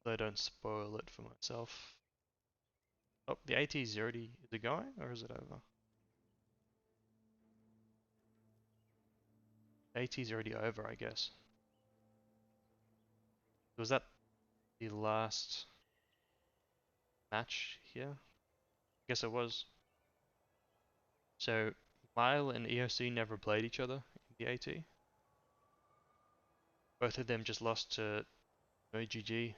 S1: So I don't spoil it for myself. Oh, the AT is already... Is it going or is it over? AT is already over, I guess. Was that the last match here? I guess it was. So, Mile and EOC never played each other in the AT. Both of them just lost to GvG.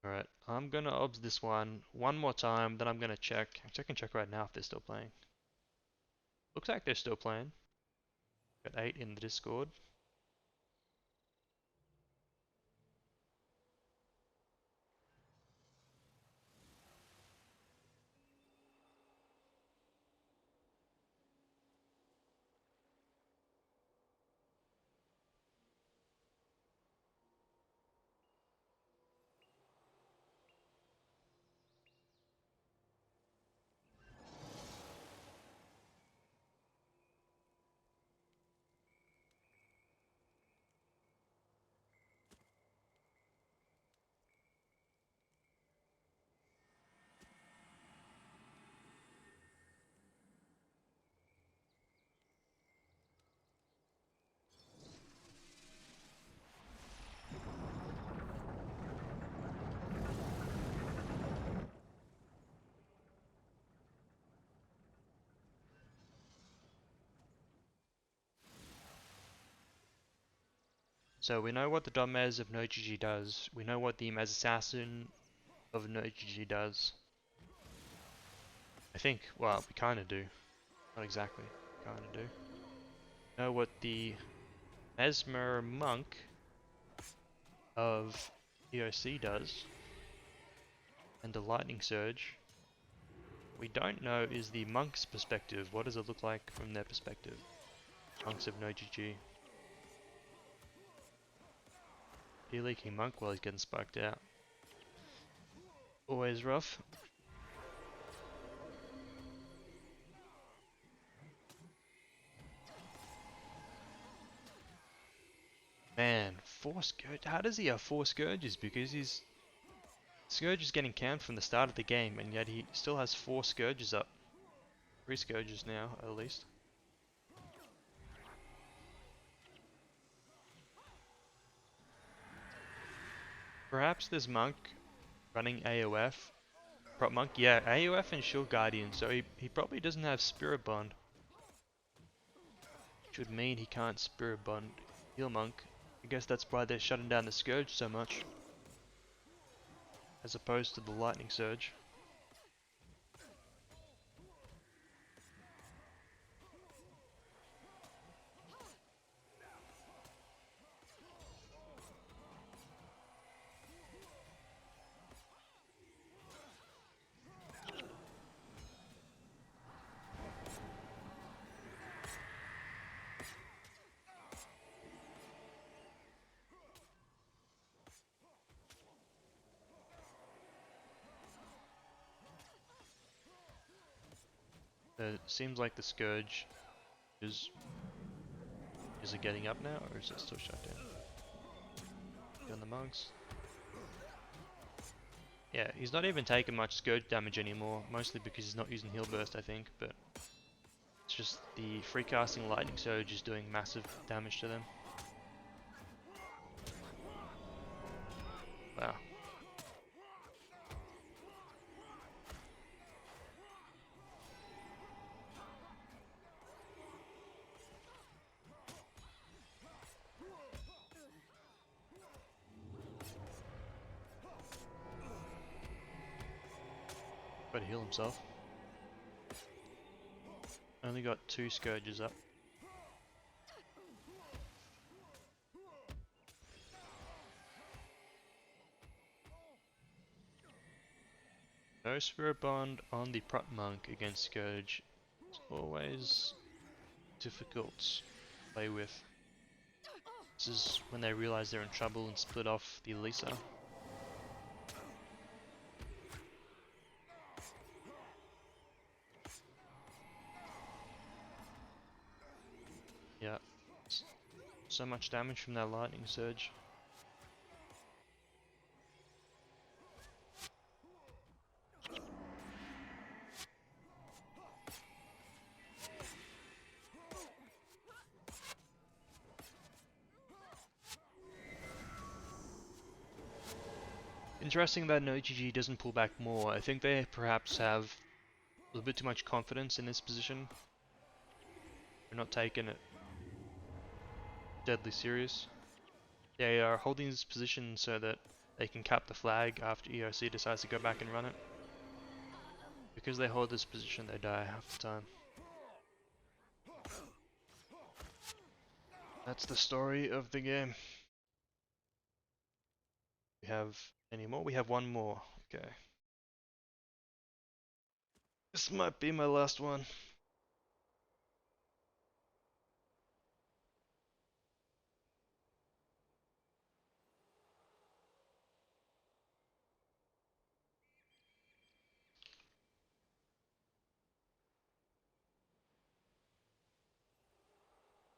S1: Alright, I'm gonna obs this one more time, then I'm gonna check. Actually, I can check right now if they're still playing. Looks like they're still playing. Got 8 in the Discord. So we know what the Domez of no GG does. We know what the Mez Assassin of no GG does. I think, well, we kinda do. Not exactly, kinda do. Know what the Mesmer Monk of EOC does. And the Lightning Surge. We don't know is the Monk's perspective. What does it look like from their perspective? Monks of no GG. Leaking Monk while he's getting spiked out. Always rough. Man, 4 Scourge. How does he have 4 Scourges? Because his Scourge is getting camped from the start of the game, and yet he still has 4 Scourges up. 3 Scourges now, at least. Perhaps this Monk running AOF. Prop Monk? Yeah, AOF and Shield Guardian, so he probably doesn't have Spirit Bond. Which would mean he can't Spirit Bond Heal Monk. I guess that's why they're shutting down the Scourge so much. As opposed to the Lightning Surge. It seems like the Scourge is it getting up now, or is it still shut down? Down the monks. Yeah, he's not even taking much Scourge damage anymore, mostly because he's not using Heal Burst, I think, but it's just the free casting Lightning Surge is doing massive damage to them. Wow. Better heal himself. Only got 2 Scourges up. No Spirit Bond on the Prop Monk against Scourge. It's always difficult to play with. This is when they realize they're in trouble and split off the Lisa. Yeah. So much damage from that Lightning Surge. Interesting that no GG doesn't pull back more. I think they perhaps have a little bit too much confidence in this position. They're not taking it deadly serious. They are holding this position so that they can cap the flag after EOC decides to go back and run it. Because they hold this position, they die half the time. That's the story of the game. We have any more? We have one more. Okay. This might be my last one.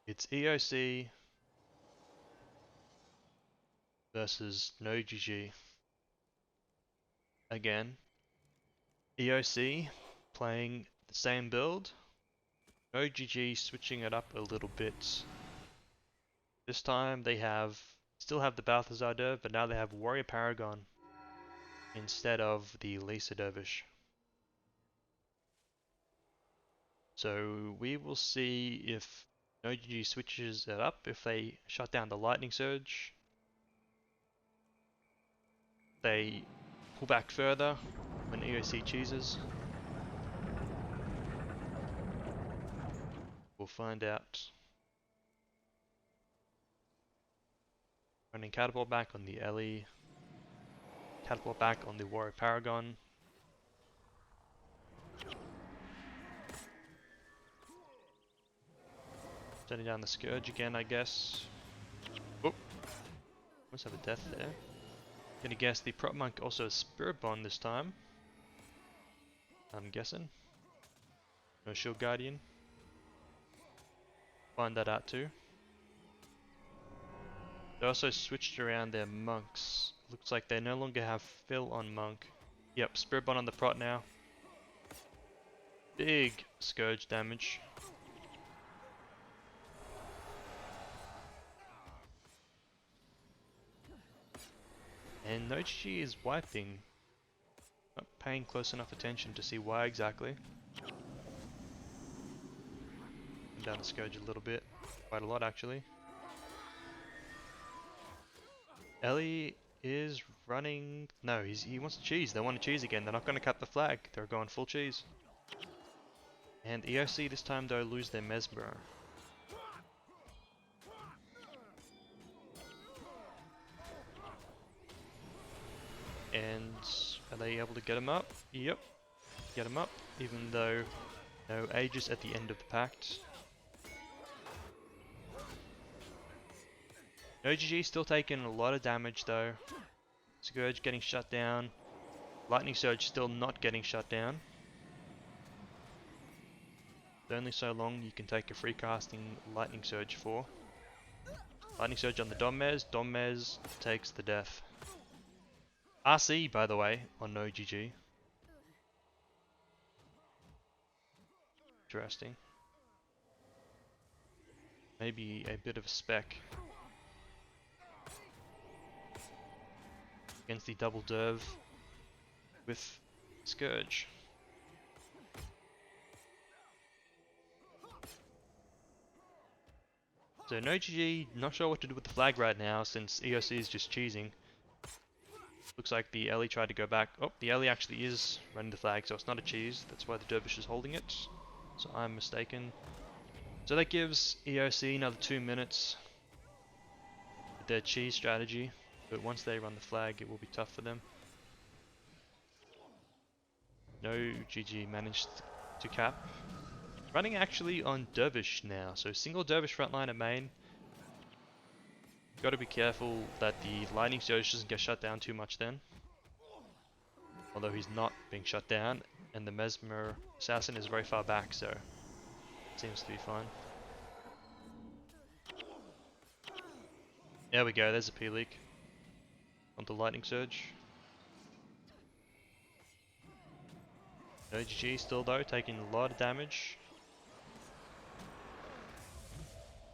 S1: It's EOC versus no GG. Again, EOC playing the same build, no GG switching it up a little bit. This time they still have the Balthazar Derv, but now they have Warrior Paragon instead of the Lisa Dervish. So we will see if no GG switches it up, if they shut down the Lightning Surge, they pull back further when EOC cheeses. We'll find out. Running Catapult back on the Ellie, Catapult back on the Warrior Paragon. Sending down the Scourge again, I guess. Oh, must have a death there. Gonna guess the Prop Monk also has Spirit Bond this time. I'm guessing. No Shield Guardian. Find that out too. They also switched around their monks. Looks like they no longer have Fill on monk. Yep, Spirit Bond on the Prot now. Big Scourge damage. And Nochi is wiping. Not paying close enough attention to see why exactly. Down the Scourge a little bit. Quite a lot actually. Ellie is running. No, he wants to cheese. They want to cheese again. They're not going to cut the flag. They're going full cheese. And EOC this time though lose their Mesmer. And are they able to get him up? Yep. Get him up. Even though no Aegis at the end of the pact. No GG still taking a lot of damage though. Scourge getting shut down. Lightning Surge still not getting shut down. It's only so long you can take a free casting Lightning Surge for. Lightning Surge on the Dommez. Dommez takes the death. RC, by the way, on no GG. Interesting. Maybe a bit of a spec. Against the double Derv with Scourge. So no GG, not sure what to do with the flag right now since EOC is just cheesing. Looks like the Ellie tried to go back. Oh, the Ellie actually is running the flag, so it's not a cheese. That's why the Dervish is holding it. So I'm mistaken. So that gives EOC another 2 minutes with their cheese strategy. But once they run the flag, it will be tough for them. No GG managed to cap. Running actually on Dervish now, so single Dervish frontline at main. Got to be careful that the Lightning Surge doesn't get shut down too much then. Although he's not being shut down, and the Mesmer Assassin is very far back, so it seems to be fine. There we go, there's a P-Leak on the Lightning Surge. No GG still though, taking a lot of damage.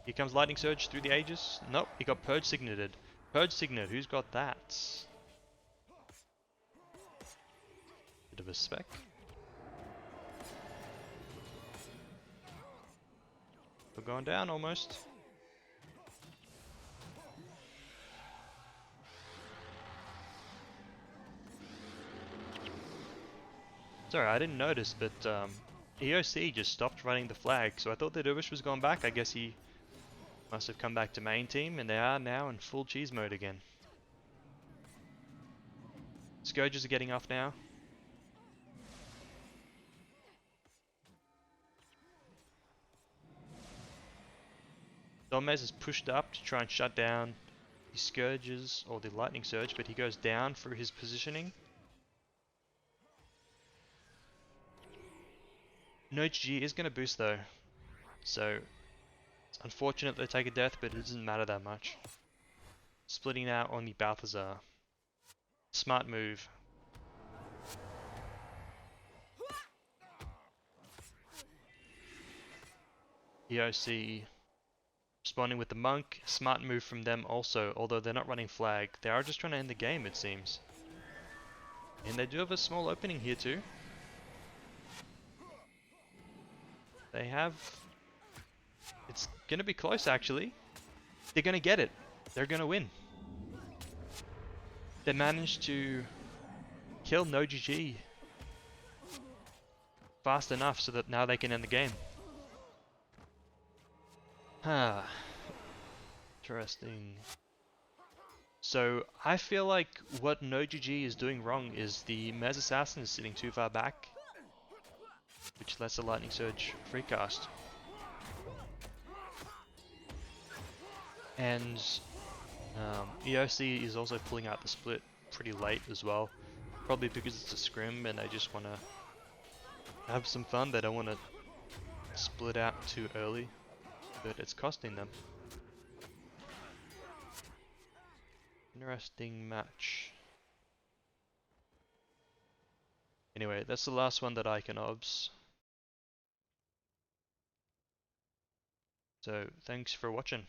S1: Here comes Lightning Surge through the Aegis. Nope, he got Purge Signated. Purge Signet, who's got that? Bit of a spec. We're going down almost. Sorry, I didn't notice, but EOC just stopped running the flag, so I thought the Dervish was gone back. I guess he must have come back to main team, and they are now in full cheese mode again. Scourges are getting off now. Domez is pushed up to try and shut down the Scourges, or the Lightning Surge, but he goes down for his positioning. No GG is going to boost though, so it's unfortunate they take a death, but it doesn't matter that much. Splitting out on the Balthazar. Smart move. EOC responding with the monk. Smart move from them also, although they're not running flag. They are just trying to end the game, it seems. And they do have a small opening here too. They have... It's going to be close actually. They're going to get it. They're going to win. They managed to kill no GG fast enough so that now they can end the game. Ah, interesting. So I feel like what no GG is doing wrong is the Mez Assassin is sitting too far back, which lets the Lightning Surge freecast. And EOC is also pulling out the split pretty late as well, probably because it's a scrim and they just want to have some fun. They don't want to split out too early, but it's costing them. Interesting match. Anyway, that's the last one that I can obs. So thanks for watching.